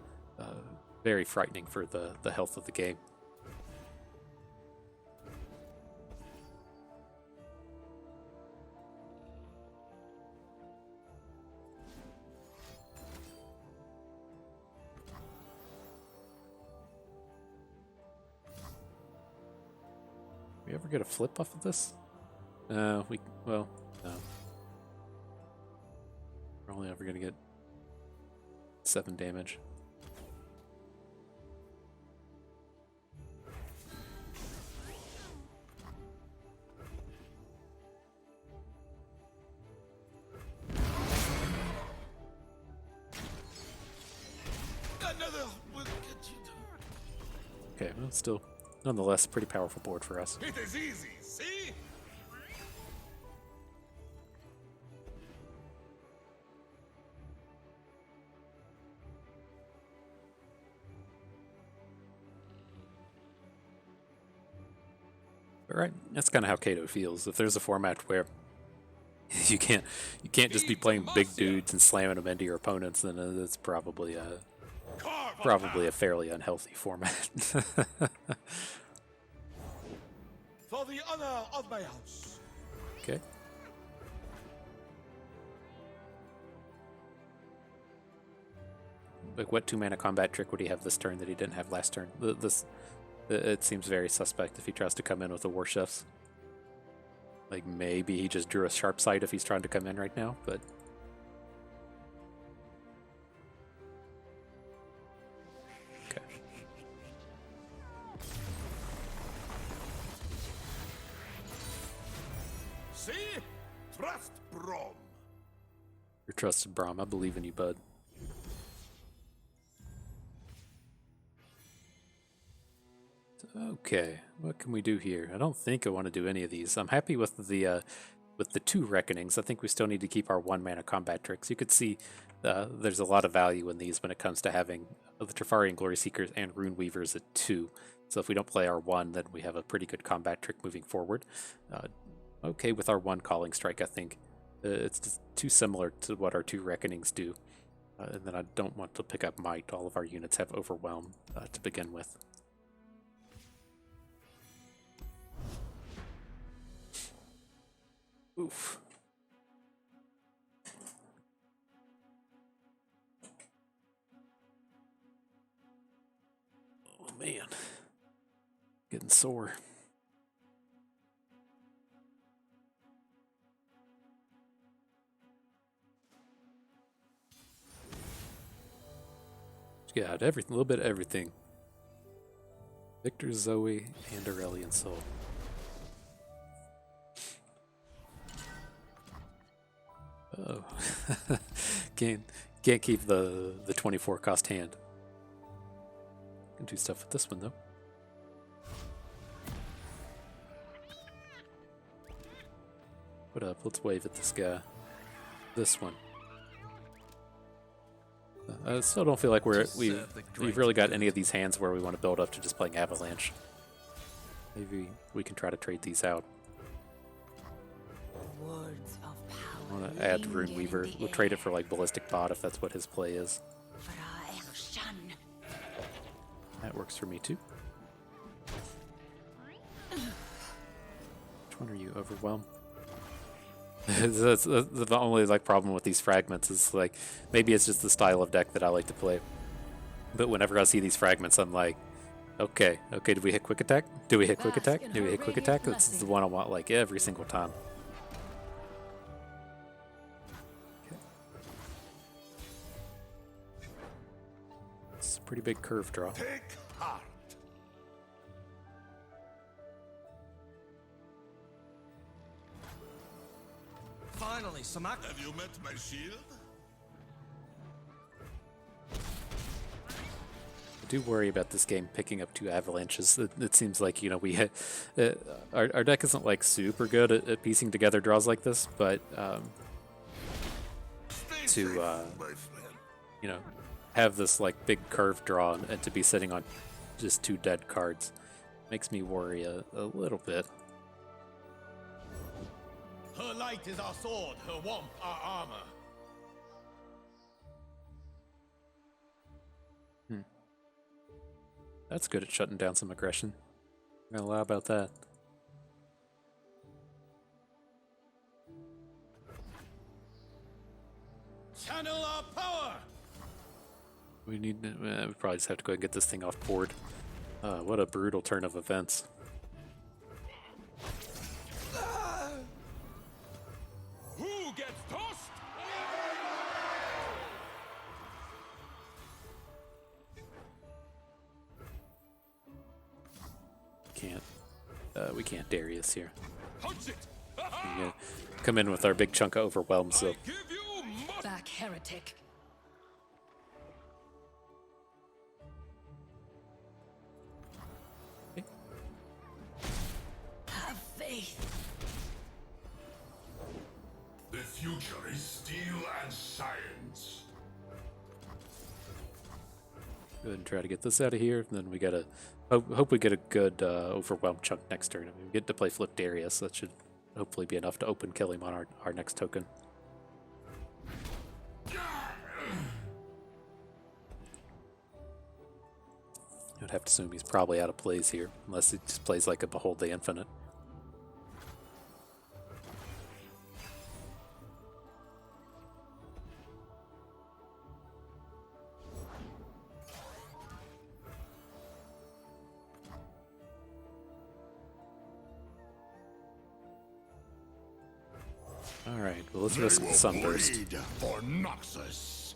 Speaker 1: very frightening for the health of the game. We ever get a flip off of this? Well, no. We're only ever gonna get 7 damage.
Speaker 4: Another will get you
Speaker 1: Okay, well, still, nonetheless, pretty powerful board for us.
Speaker 4: It is easy, see?
Speaker 1: But right, that's kind of how Kato feels. If there's a format where you can't just be playing big dudes and slamming them into your opponents, then it's probably a fairly unhealthy format.
Speaker 4: For the honor of my house.
Speaker 1: Okay. Like, what 2-mana combat trick would he have this turn that he didn't have last turn? It seems very suspect if he tries to come in with the War Chefs. Like, maybe he just drew a sharp sight if he's trying to come in right now, but... Okay.
Speaker 4: See? Trust Braum.
Speaker 1: Your trusted Braum, I believe in you, bud. Okay, what can we do here? I don't think I want to do any of these. I'm happy with the 2 Reckonings. I think we still need to keep our 1-mana combat tricks. You could see there's a lot of value in these when it comes to having the Trifarian Glory Seekers and Rune Weavers at 2. So if we don't play our 1, then we have a pretty good combat trick moving forward. Okay, with our 1 Calling Strike, I think it's just too similar to what our 2 Reckonings do. And then I don't want to pick up Might. All of our units have Overwhelm to begin with. Oof. Oh man. Getting sore. Yeah, everything, a little bit of everything. Victor, Zoe, and Aurelian Soul. Oh, can't keep the 24 cost hand. Can do stuff with this one though. What up? Let's wave at this guy. This one. I still don't feel like we've really got any of these hands where we want to build up to just playing Avalanche. Maybe we can try to trade these out.
Speaker 3: Words of power.
Speaker 1: I want to add Rune Weaver. We'll trade it for like Ballistic Bot if that's what his play is. That works for me too. Which one are you? Overwhelm? that's the only like problem with these fragments is like maybe it's just the style of deck that I like to play. But whenever I see these fragments, I'm like, okay, did we hit quick attack? Do we hit quick attack? Do we hit quick attack? This is the one I want like every single time. Okay. It's a pretty big curve draw.
Speaker 4: Take heart.
Speaker 2: Finally, some action.
Speaker 4: Have you met my shield?
Speaker 1: I do worry about this game picking up 2 avalanches. It seems like, you know, we hit, our deck isn't like super good at piecing together draws like this, but to you know, have this like big curve draw and to be sitting on just 2 dead cards makes me worry a little bit.
Speaker 4: Her light is our sword, her warmth our armor.
Speaker 1: That's good at shutting down some aggression. I'm gonna lie about that.
Speaker 4: Channel our power!
Speaker 1: We need. We probably just have to go ahead and get this thing off board. What a brutal turn of events.
Speaker 4: Who gets tossed?
Speaker 1: We can't Darius here.
Speaker 4: Punch it!
Speaker 1: We gotta come in with our big chunk of Overwhelm, so
Speaker 4: I give you must.
Speaker 5: Back, heretic. Have faith.
Speaker 4: The future is steel and science.
Speaker 1: go ahead and try to get this out of here. And then we gotta hope we get a good Overwhelm chunk next turn. I mean, we get to play Flip Darius. That should hopefully be enough to open kill him on our next token. I'd have to assume he's probably out of plays here, unless he just plays like a Behold the Infinite. Alright, well let's risk the Sunburst.
Speaker 4: For Noxus.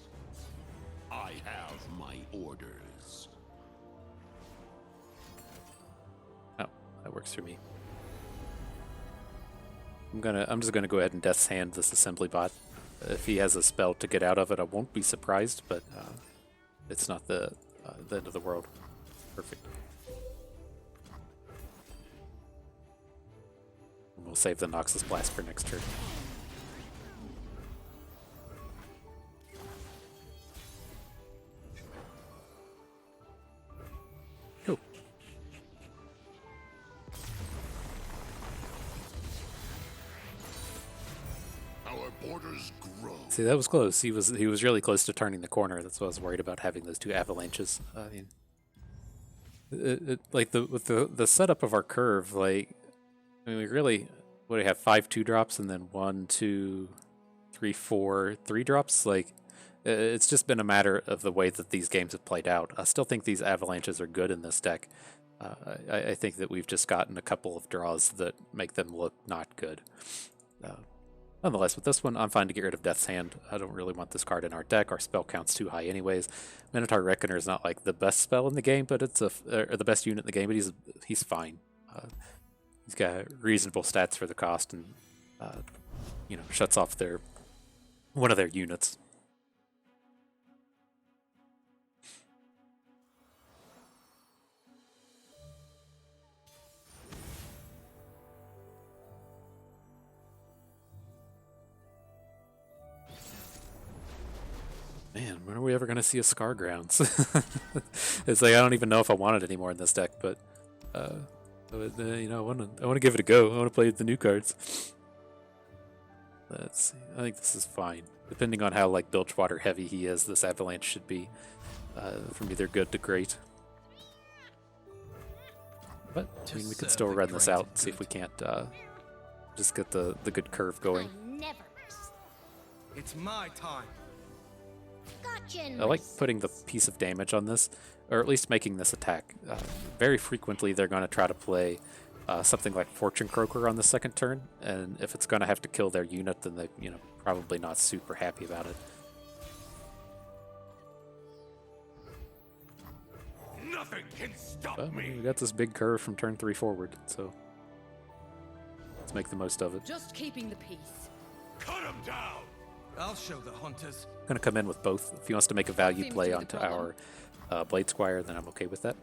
Speaker 4: I have my orders.
Speaker 1: Oh, that works for me. I'm just gonna go ahead and Death's Hand this assembly bot. If he has a spell to get out of it, I won't be surprised, but it's not the end of the world. Perfect. And we'll save the Noxus Blast for next turn. Cool.
Speaker 4: Our borders grow.
Speaker 1: See, that was close. He was really close to turning the corner. That's why I was worried about having those two avalanches. I mean, like with the setup of our curve, like I mean, we really what do we have 5 2-drops and then 1, 2, 3, 4 3-drops. Like it's just been a matter of the way that these games have played out. I still think these avalanches are good in this deck. I think that we've just gotten a couple of draws that make them look not good. Nonetheless, with this one, I'm fine to get rid of Death's Hand. I don't really want this card in our deck. Our spell count's too high anyways. Minotaur Reckoner is not like the best spell in the game, but it's or the best unit in the game, but he's fine. He's got reasonable stats for the cost and, shuts off one of their units. Man, when are we ever going to see a Scar Grounds? It's like I don't even know if I want it anymore in this deck, but I want to give it a go. I want to play the new cards. Let's see. I think this is fine. Depending on how like Bilgewater heavy he is, this Avalanche should be from either good to great. But I mean, we could still run this out and see if we can't just get the good curve going.
Speaker 3: Never.
Speaker 2: It's my time.
Speaker 3: Gotcha.
Speaker 1: I like putting the piece of damage on this, or at least making this attack. Very frequently, they're going to try to play something like Fortune Croaker on the second turn, and if it's going to have to kill their unit, then they're probably not super happy about it.
Speaker 4: Nothing can stop
Speaker 1: But
Speaker 4: me.
Speaker 1: we got this big curve from turn 3 forward, so let's make the most of it.
Speaker 5: Just keeping the peace.
Speaker 4: Cut him down.
Speaker 2: I'll show the hunters.
Speaker 1: Going to come in with both. If he wants to make a value
Speaker 5: Seems
Speaker 1: play
Speaker 5: to be the
Speaker 1: onto our Blade Squire, then I'm okay with that.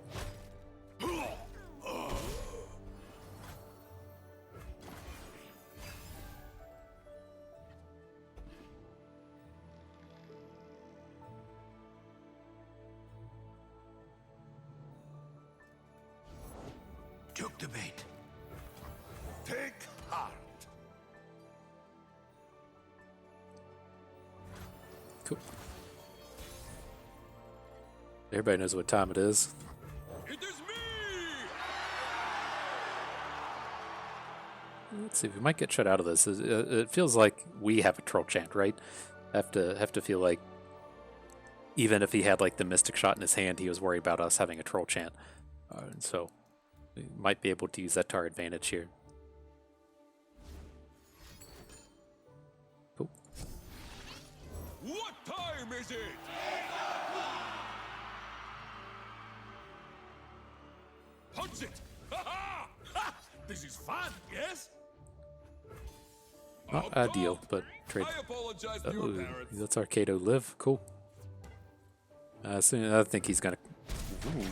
Speaker 2: without debate.
Speaker 4: Take heart.
Speaker 1: Cool. Everybody knows what time it is.
Speaker 4: It is me!
Speaker 1: Let's see, we might get shut out of this. It feels like we have a troll chant, right? Have to feel like even if he had like the mystic shot in his hand, he was worried about us having a troll chant. And so we might be able to use that to our advantage here. Cool.
Speaker 4: What time is it? Punch it! Ha ha! This is fun, yes?
Speaker 1: Not ideal, but trade.
Speaker 4: I apologize to your parents.
Speaker 1: That's our Kato live. Cool. I think he's gonna. Ooh.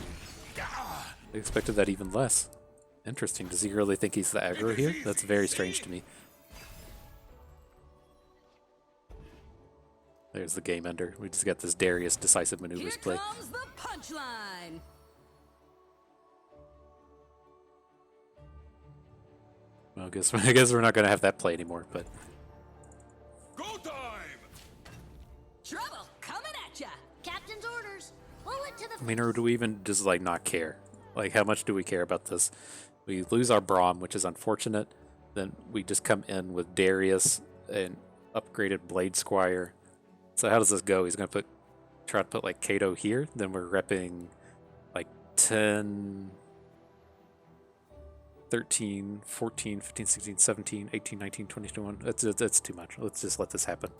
Speaker 1: I expected that even less. Interesting. Does he really think he's the aggro here? That's very strange to me. There's the game ender. We just got this Darius decisive maneuvers play.
Speaker 3: Here comes the punchline.
Speaker 1: Well, I guess we're not gonna have that play anymore. But
Speaker 4: Go time!
Speaker 3: Trouble coming at ya. Captain's orders. Bullet to the
Speaker 1: I mean, or do we even just like not care? Like, how much do we care about this? We lose our Braum, which is unfortunate. Then we just come in with Darius and upgraded Blade Squire. So how does this go? He's gonna try to put like Kato here. Then we're repping like 10, 13, 14, 15, 16, 17, 18, 19, 20, 21. That's too much. Let's just let this happen.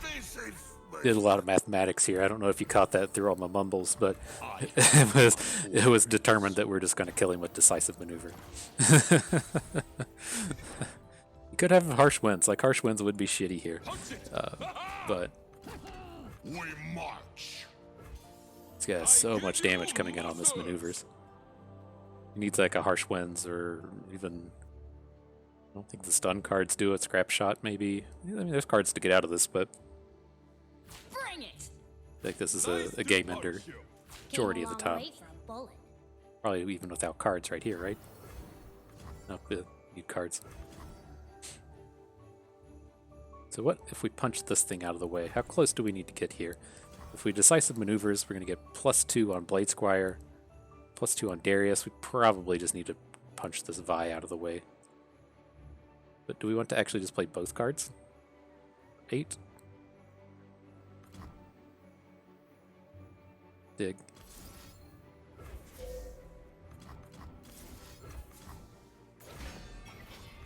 Speaker 4: Stay safe,
Speaker 1: Did a lot of mathematics here. I don't know if you caught that through all my mumbles, but it was determined that we're just going to kill him with decisive maneuver. You could have harsh winds. Like, harsh winds would be shitty here. But
Speaker 4: we march.
Speaker 1: he's got so much damage coming in on this maneuvers. He needs like a harsh winds or even... I don't think the stun cards do it. Scrap shot, maybe. I mean, there's cards to get out of this, but
Speaker 3: bring it.
Speaker 1: I think this is a game ender majority of the time. Probably even without cards right here, right? No, we need cards. So what if we punch this thing out of the way? How close do we need to get here? If we decisive maneuvers, we're going to get +2 on Blade Squire, +2 on Darius. We probably just need to punch this Vi out of the way. But do we want to actually just play both cards? 8? Dig.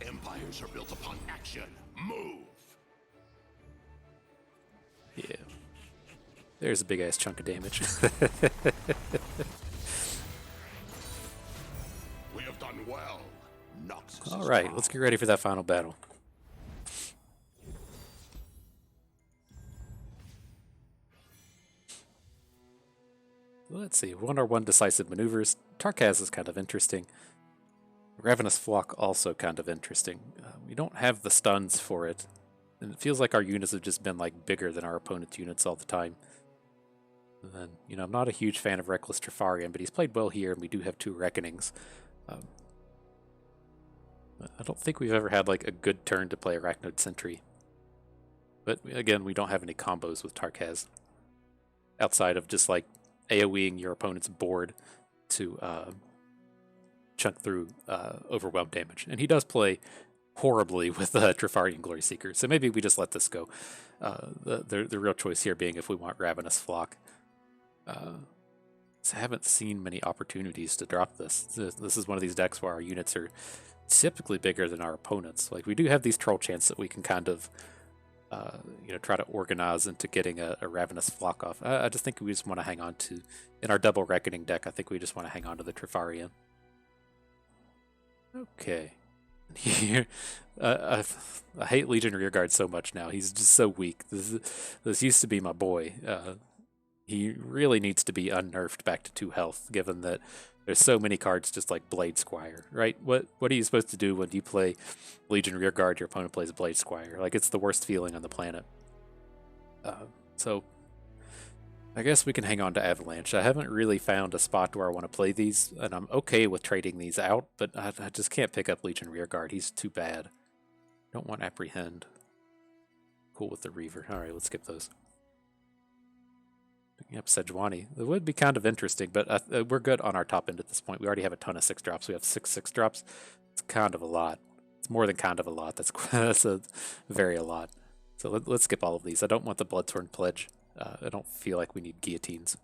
Speaker 4: Empires are built upon action. Move.
Speaker 1: Yeah. There's a big ass chunk of damage.
Speaker 4: We have done well. Noxus.
Speaker 1: All right, let's get ready for that final battle. Let's see, 1-on-1 decisive maneuvers. Tarkaz is kind of interesting. Ravenous Flock also kind of interesting. We don't have the stuns for it, and it feels like our units have just been like bigger than our opponent's units all the time. And then, you know, I'm not a huge fan of Reckless Trifarian, but he's played well here, and we do have 2 Reckonings. I don't think we've ever had like a good turn to play Arachnid Sentry. But again, we don't have any combos with Tarkaz. Outside of just like AoEing your opponent's board to chunk through Overwhelm damage. And he does play horribly with Trifarian Glory Seeker, so maybe we just let this go. The real choice here being if we want Ravenous Flock. So I haven't seen many opportunities to drop this. This is one of these decks where our units are typically bigger than our opponents. Like, we do have these troll chants that we can kind of try to organize into getting a Ravenous Flock off. I just think we just want to hang on to, in our double Reckoning deck, I think we just want to hang on to the Trifarian. Okay. I hate Legion Rearguard so much now. He's just so weak. This used to be my boy. He really needs to be unnerfed back to 2 health, given that there's so many cards just like Blade Squire, right? What are you supposed to do when you play Legion Rearguard, your opponent plays Blade Squire? Like, it's the worst feeling on the planet. So I guess we can hang on to Avalanche. I haven't really found a spot where I want to play these, and I'm okay with trading these out, but I just can't pick up Legion Rearguard. He's too bad. Don't want Apprehend. Cool with the Reaver. Alright, let's skip those. Picking up Sejuani. It would be kind of interesting, but we're good on our top end at this point. We already have a ton of 6-drops. We have 6 drops. It's kind of a lot. It's more than kind of a lot. That's a very a lot. So let's skip all of these. I don't want the Bloodthorn Pledge. I don't feel like we need guillotines,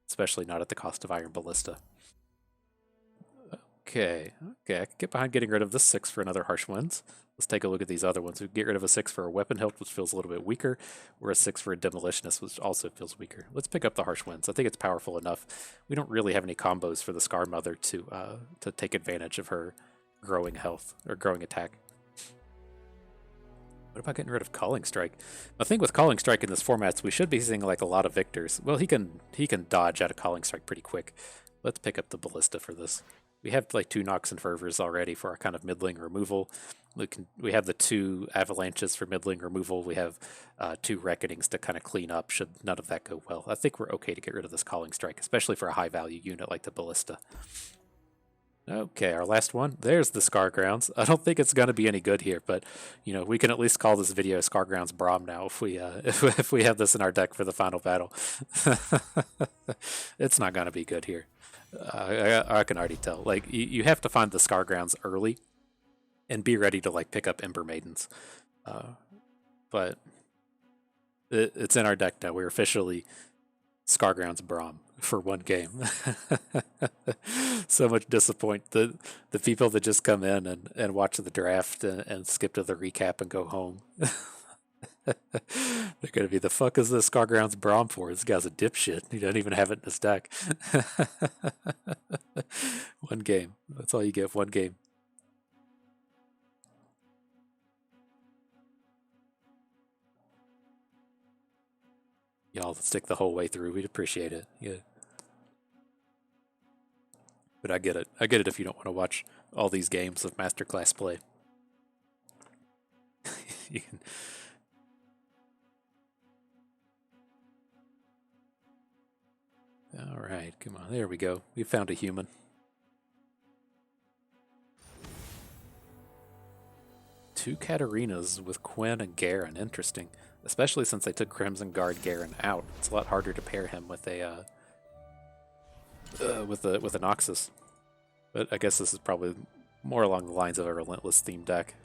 Speaker 1: especially not at the cost of Iron Ballista. Okay, I can get behind getting rid of this 6 for another Harsh Winds. Let's take a look at these other ones. We get rid of a 6 for a Weapon Hilt, which feels a little bit weaker, or a 6 for a Demolitionist, which also feels weaker. Let's pick up the Harsh Winds. I think it's powerful enough. We don't really have any combos for the Scar Mother to take advantage of her growing health, or growing attack. What about getting rid of Calling Strike? The thing with Calling Strike in this format is we should be seeing like a lot of victors. Well, he can dodge out of Calling Strike pretty quick. Let's pick up the Ballista for this. We have like 2 Nox and Fervors already for our kind of middling removal. We have the 2 Avalanches for middling removal. We have 2 Reckonings to kind of clean up should none of that go well. I think we're okay to get rid of this Calling Strike, especially for a high value unit like the Ballista. Okay, our last one. There's the Scar Grounds. I don't think it's going to be any good here, but you know we can at least call this video Scar Grounds Braum now if we if we have this in our deck for the final battle. It's not going to be good here. I can already tell. Like you have to find the Scar Grounds early, and be ready to like pick up Ember Maidens. But it's in our deck now. We're officially Scar Grounds Braum for one game. So much disappoint the people that just come in and watch the draft and skip to the recap and go home. They're going to be, the fuck is this Scar Grounds Braum for? This guy's a dipshit. He doesn't even have it in his deck. One game. That's all you get, one game. Y'all stick the whole way through. We'd appreciate it. Yeah. But I get it. I get it if you don't want to watch all these games of masterclass play. You can... All right, come on. There we go. We found a human. Two Katarinas with Quinn and Garen. Interesting. Especially since they took Crimson Guard Garen out. It's a lot harder to pair him with a Noxus. But I guess this is probably more along the lines of a Relentless theme deck.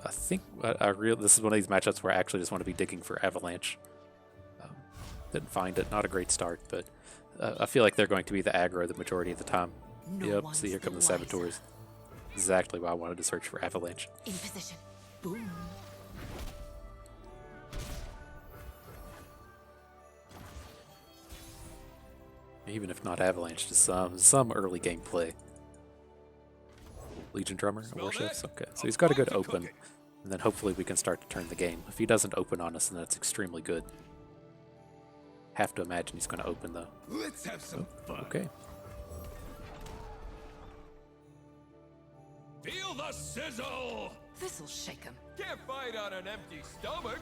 Speaker 1: I think this is one of these matchups where I actually just want to be digging for Avalanche. Didn't find it. Not a great start, but I feel like they're going to be the aggro the majority of the time. Yep, see, here come the Saboteurs. Exactly why I wanted to search for Avalanche.
Speaker 3: In position. Boom.
Speaker 1: Even if not Avalanche, just some early game play. Legion Drummer, Warships? Okay, so he's got a good open, and then hopefully we can start to turn the game. If he doesn't open on us, then that's extremely good. Have to imagine he's going to open though.
Speaker 4: Let's have some fun.
Speaker 1: Okay.
Speaker 4: Feel the sizzle!
Speaker 5: This'll shake him.
Speaker 4: Can't fight on an empty stomach.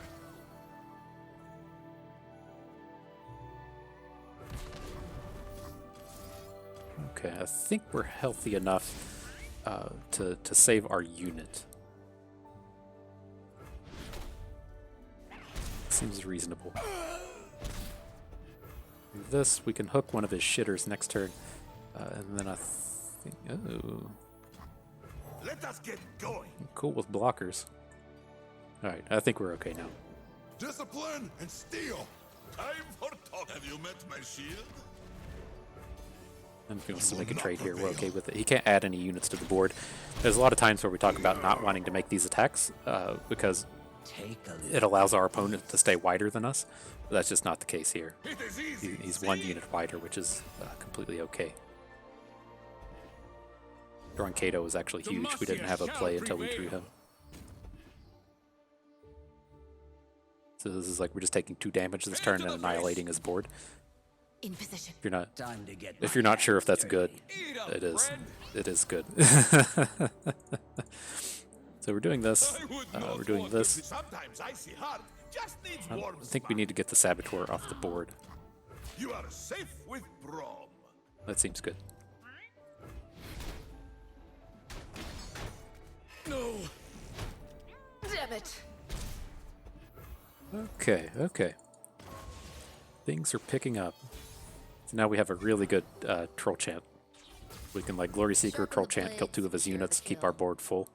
Speaker 1: Okay, I think we're healthy enough to save our unit. Seems reasonable. Do this, we can hook one of his shitters next turn, and then I think, oh,
Speaker 4: Let us get going.
Speaker 1: cool with blockers. All right, I think we're okay now.
Speaker 4: Discipline and steel. Time for talk. Have you met my shield?
Speaker 1: I'm going to make a trade here. We're okay with it. He can't add any units to the board. There's a lot of times where we talk about not wanting to make these attacks because it allows our opponent to stay wider than us. But that's just not the case here. He's one unit wider, which is completely okay. Drawing Kato was actually huge. We didn't have a play until we drew him. So this is like we're just taking 2 damage this turn and annihilating his board.
Speaker 3: In position.
Speaker 1: If you're not sure if that's good, it is. It is good. So we're doing this. We're doing this.
Speaker 4: Sometimes I see heart Just needs
Speaker 1: I
Speaker 4: warm
Speaker 1: think we
Speaker 4: spot.
Speaker 1: need to get the Saboteur off the board.
Speaker 4: You are safe with Braum.
Speaker 1: That seems good.
Speaker 4: No.
Speaker 5: Damn it!
Speaker 1: Okay, okay. Things are picking up. So now we have a really good Troll Chant. We can like Glory Seeker, Troll Chant, kill 2 of his units, keep our board full.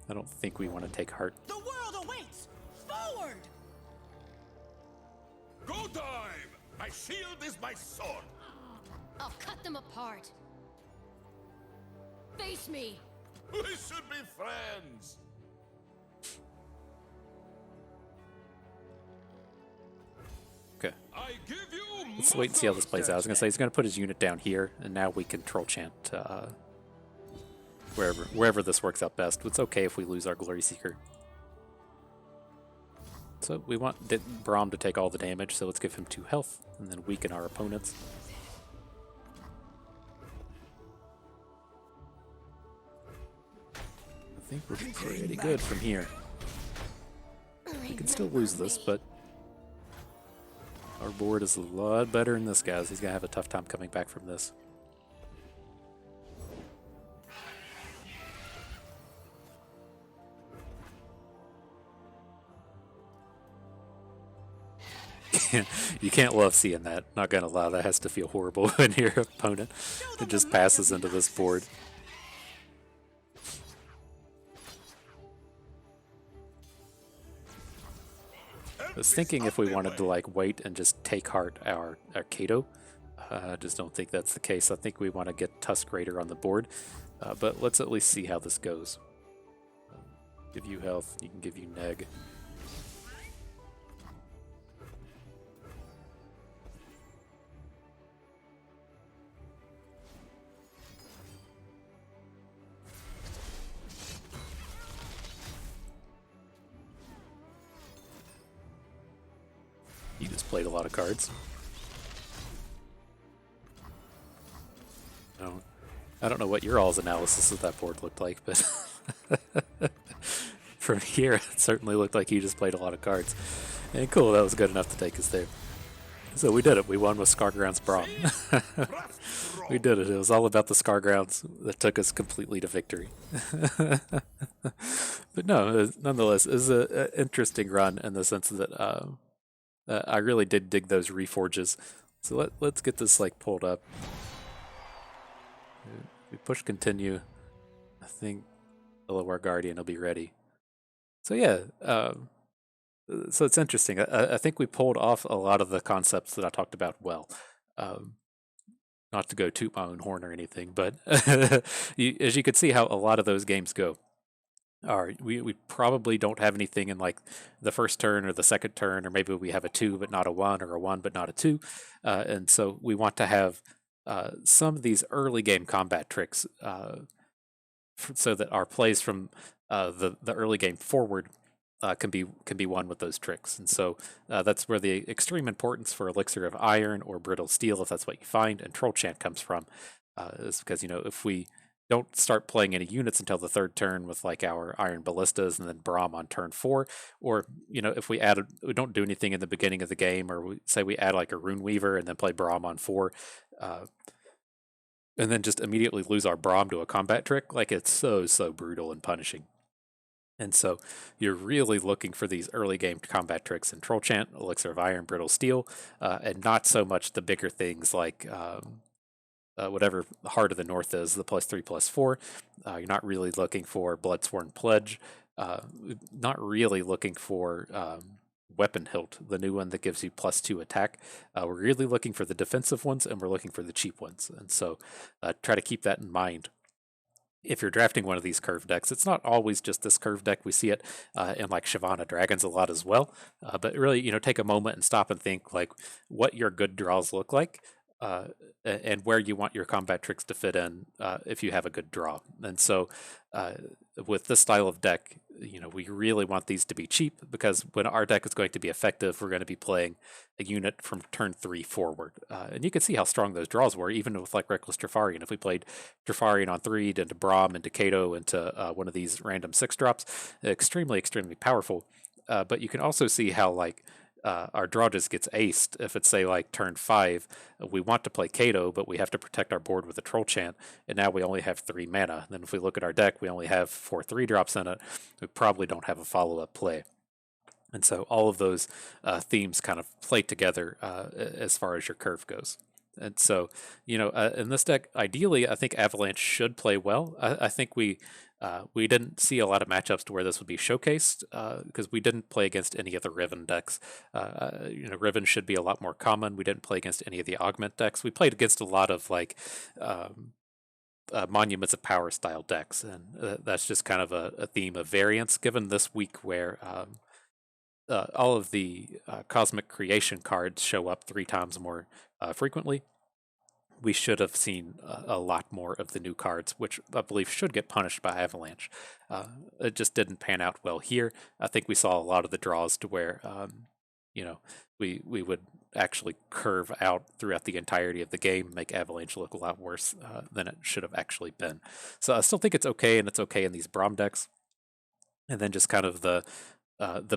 Speaker 1: I don't think we want to take heart.
Speaker 6: The world awaits! Forward!
Speaker 4: Go time! My shield is my sword.
Speaker 3: I'll cut them apart. Face me.
Speaker 4: We should be friends.
Speaker 1: Okay.
Speaker 4: I give you
Speaker 1: Let's wait and see how this plays out. I was going to say he's going to put his unit down here, and now we can Troll Chant wherever this works out best. It's okay if we lose our Glory Seeker. So we want Braum to take all the damage, so let's give him 2 health, and then weaken our opponents. I think we're pretty good from here. We can still lose this, but our board is a lot better than this guy's. He's going to have a tough time coming back from this. You can't love seeing that. Not gonna lie, that has to feel horrible when your opponent just passes into this board. I was thinking if we wanted to like wait and just take heart our Kato. I just don't think that's the case. I think we want to get Tusk Raider on the board, but let's at least see how this goes. Give you health, you can give you neg. You just played a lot of cards. I don't know what your all's analysis of that board looked like, but from here, it certainly looked like you just played a lot of cards. And cool, that was good enough to take us there. So we did it. We won with Scargrounds Braum. We did it. It was all about the Scargrounds that took us completely to victory. But no, nonetheless, it was an interesting run in the sense that I really did dig those reforges. So let's get this like pulled up. We push continue. I think our Guardian will be ready. So yeah, so it's interesting. I think we pulled off a lot of the concepts that I talked about well. Not to go toot my own horn or anything, but as you can see how a lot of those games go. We probably don't have anything in like the first turn or the second turn, or maybe we have a 2 but not a 1, or a 1 but not a 2, and so we want to have some of these early game combat tricks so that our plays from the early game forward can be won with those tricks. And so that's where the extreme importance for Elixir of Iron or Brittle Steel, if that's what you find, and Troll Chant comes from, is because if we don't start playing any units until the 3rd turn with like our Iron Ballistas and then Braum on turn 4, or if we don't do anything in the beginning of the game, or we add like a Rune Weaver and then play Braum on 4, and then just immediately lose our Braum to a combat trick, like it's so brutal and punishing. And so you're really looking for these early game combat tricks in Troll Chant, Elixir of Iron, Brittle Steel, and not so much the bigger things like whatever Heart of the North is, the +3/+4. You're not really looking for Bloodsworn Pledge. Not really looking for Weapon Hilt, the new one that gives you +2 attack. We're really looking for the defensive ones, and we're looking for the cheap ones. And so try to keep that in mind. If you're drafting one of these curve decks, it's not always just this curve deck. We see it in like Shyvana Dragons a lot as well. But really, take a moment and stop and think like what your good draws look like. and where you want your combat tricks to fit in if you have a good draw. And so uh, with this style of deck, we really want these to be cheap, because when our deck is going to be effective, we're going to be playing a unit from turn 3 forward. And you can see how strong those draws were, even with like Reckless Trifarian. If we played Trifarian on 3 into Braum, into Kato, into one of these random 6-drops, extremely, extremely powerful. But you can also see how like our draw just gets aced if it's, say, like turn 5. We want to play Kato, but we have to protect our board with a Troll Chant, and now we only have 3 mana. Then if we look at our deck, we only have 4 3-drops in it. We probably don't have a follow-up play. And so all of those themes kind of play together as far as your curve goes. And so, in this deck, ideally, I think Avalanche should play well. I think we didn't see a lot of matchups to where this would be showcased, because we didn't play against any of the Riven decks. Riven should be a lot more common. We didn't play against any of the Augment decks. We played against a lot of like Monuments of Power style decks, and that's just kind of a theme of variance, given this week where all of the Cosmic Creation cards show up 3 times more frequently. We should have seen a lot more of the new cards, which I believe should get punished by Avalanche. It just didn't pan out well here. I think we saw a lot of the draws to where, we would actually curve out throughout the entirety of the game, make Avalanche look a lot worse than it should have actually been. So I still think it's okay, and it's okay in these Braum decks. And then just kind of the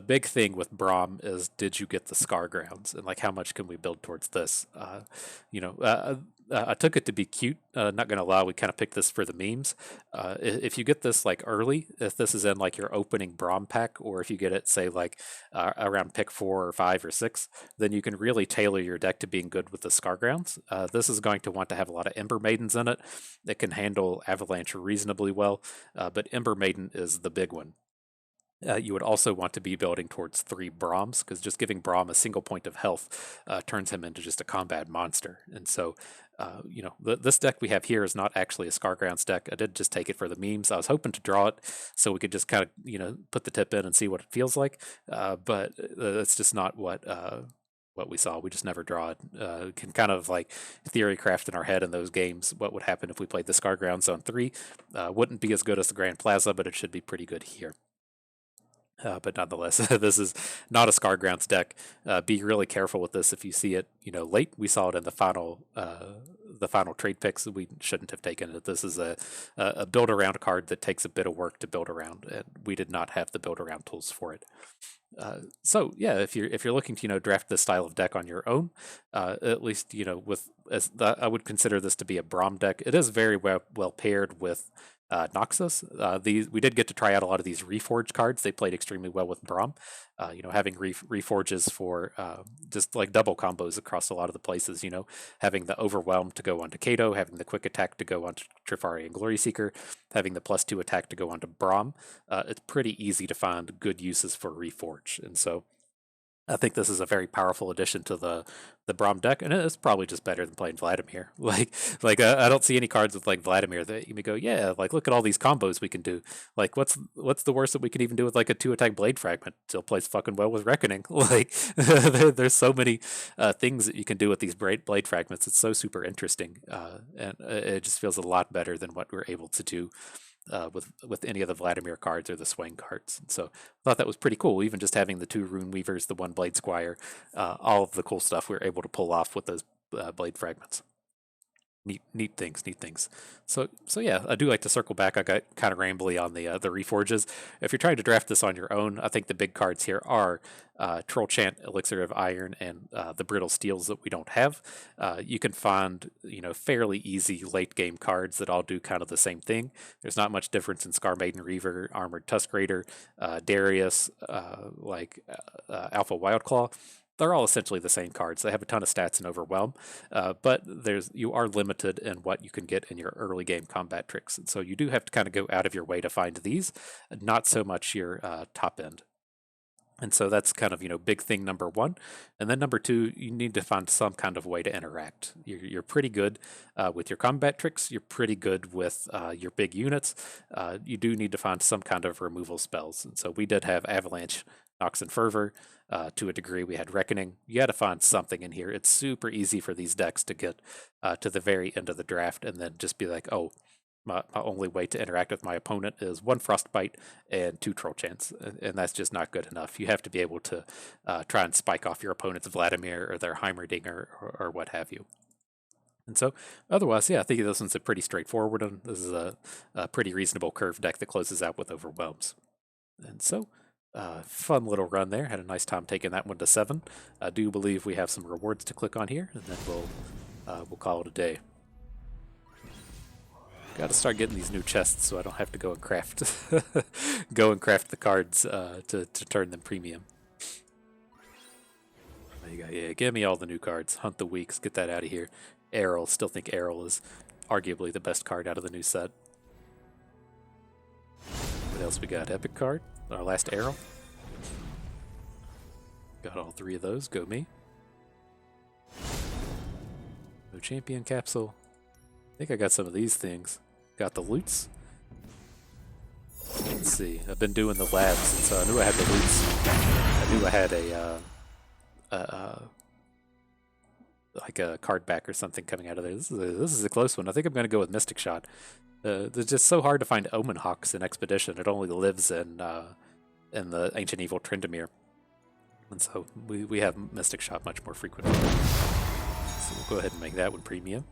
Speaker 1: big thing with Braum is, did you get the Scar Grounds, and like how much can we build towards this? I took it to be cute. Not gonna lie, we kind of picked this for the memes. If you get this like early, if this is in like your opening Braum pack, or if you get it, say, like around pick 4 or 5 or 6, then you can really tailor your deck to being good with the Scar Grounds. This is going to want to have a lot of Ember Maidens in it that can handle Avalanche reasonably well, but Ember Maiden is the big one. You would also want to be building towards 3 Braums, because just giving Braum a single point of health turns him into just a combat monster. And so, this deck we have here is not actually a Scargrounds deck. I did just take it for the memes. I was hoping to draw it so we could just kind of, put the tip in and see what it feels like. But it's just not what we saw. We just never draw it. Can kind of like theory craft in our head in those games what would happen if we played the Scargrounds on 3. Wouldn't be as good as the Grand Plaza, but it should be pretty good here. But nonetheless, this is not a Scargrounds deck. Be really careful with this if you see it, late. We saw it in the final trade picks. We shouldn't have taken it. This is a build around card that takes a bit of work to build around, and we did not have the build around tools for it. So yeah, if you're looking to draft this style of deck on your own, at least I would consider this to be a Braum deck. It is very well paired with Noxus. We did get to try out a lot of these Reforge cards. They played extremely well with Braum. Having Reforges for just like double combos across a lot of the places. Having the Overwhelm to go onto Kato, having the Quick Attack to go onto Trifari and Glory Seeker, having the +2 attack to go onto Braum. It's pretty easy to find good uses for Reforge, and so I think this is a very powerful addition to the Braum deck, and it's probably just better than playing Vladimir. I don't see any cards with like Vladimir that you may go, yeah, like look at all these combos we can do. Like what's the worst that we can even do with like a 2-attack Blade Fragment? Still plays fucking well with Reckoning. Like there's so many things that you can do with these Blade Fragments. It's so super interesting, and it just feels a lot better than what we're able to do with any of the Vladimir cards or the Swain cards. So I thought that was pretty cool. Even just having the 2 Rune Weavers, the 1 Blade Squire, all of the cool stuff we were able to pull off with those Blade Fragments. Neat things. So yeah, I do like to circle back. I got kind of rambly on the Reforges. If you're trying to draft this on your own, I think the big cards here are Troll Chant, Elixir of Iron, and the Brittle Steels that we don't have. You can find fairly easy late game cards that all do kind of the same thing. There's not much difference in Scar Maiden Reaver, Armored Tusk Raider, Darius, Alpha Wildclaw. They're all essentially the same cards. They have a ton of stats in Overwhelm, but you are limited in what you can get in your early game combat tricks. And so you do have to kind of go out of your way to find these, not so much your top end. And so that's kind of, big thing number 1. And then number 2, you need to find some kind of way to interact. You're pretty good with your combat tricks. You're pretty good with your big units. You do need to find some kind of removal spells. And so we did have Avalanche, Nox, and Fervor. to a degree. We had Reckoning. You got to find something in here. It's super easy for these decks to get to the very end of the draft and then just be like, oh, my only way to interact with my opponent is 1 Frostbite and 2 Troll Chants, and that's just not good enough. You have to be able to try and spike off your opponent's Vladimir or their Heimerdinger or what have you. And so, otherwise, yeah, I think this one's a pretty straightforward one. This is a pretty reasonable curve deck that closes out with Overwhelms. And so, fun little run there. Had a nice time taking that one to 7. I do believe we have some rewards to click on here, and then we'll call it a day. Got to start getting these new chests so I don't have to go and craft the cards to turn them premium. Yeah, give me all the new cards. Hunt the Weeks, get that out of here. Errol, still think Errol is arguably the best card out of the new set. What else we got? Epic card, our last Errol. Got all 3 of those, go me. No champion capsule. I think I got some of these things. Got the loots. Let's see. I've been doing the labs, and so I knew I had the loots. I knew I had like a card back or something coming out of there. This is a close one. I think I'm going to go with Mystic Shot. It's just so hard to find Omen Hawks in Expedition. It only lives in the Ancient Evil Tryndamere. And so we have Mystic Shot much more frequently. So we'll go ahead and make that one premium.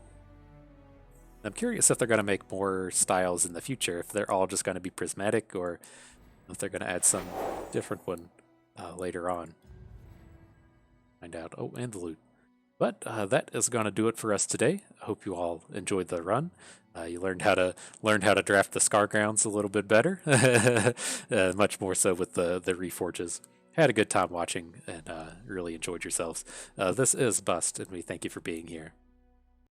Speaker 1: I'm curious if they're going to make more styles in the future, if they're all just going to be prismatic, or if they're going to add some different one later on. Find out. Oh, and the loot. But that is going to do it for us today. I hope you all enjoyed the run. You learned how to draft the Scar Grounds a little bit better, much more so with the Reforges. Had a good time watching and really enjoyed yourselves. This is Bust, and we thank you for being here.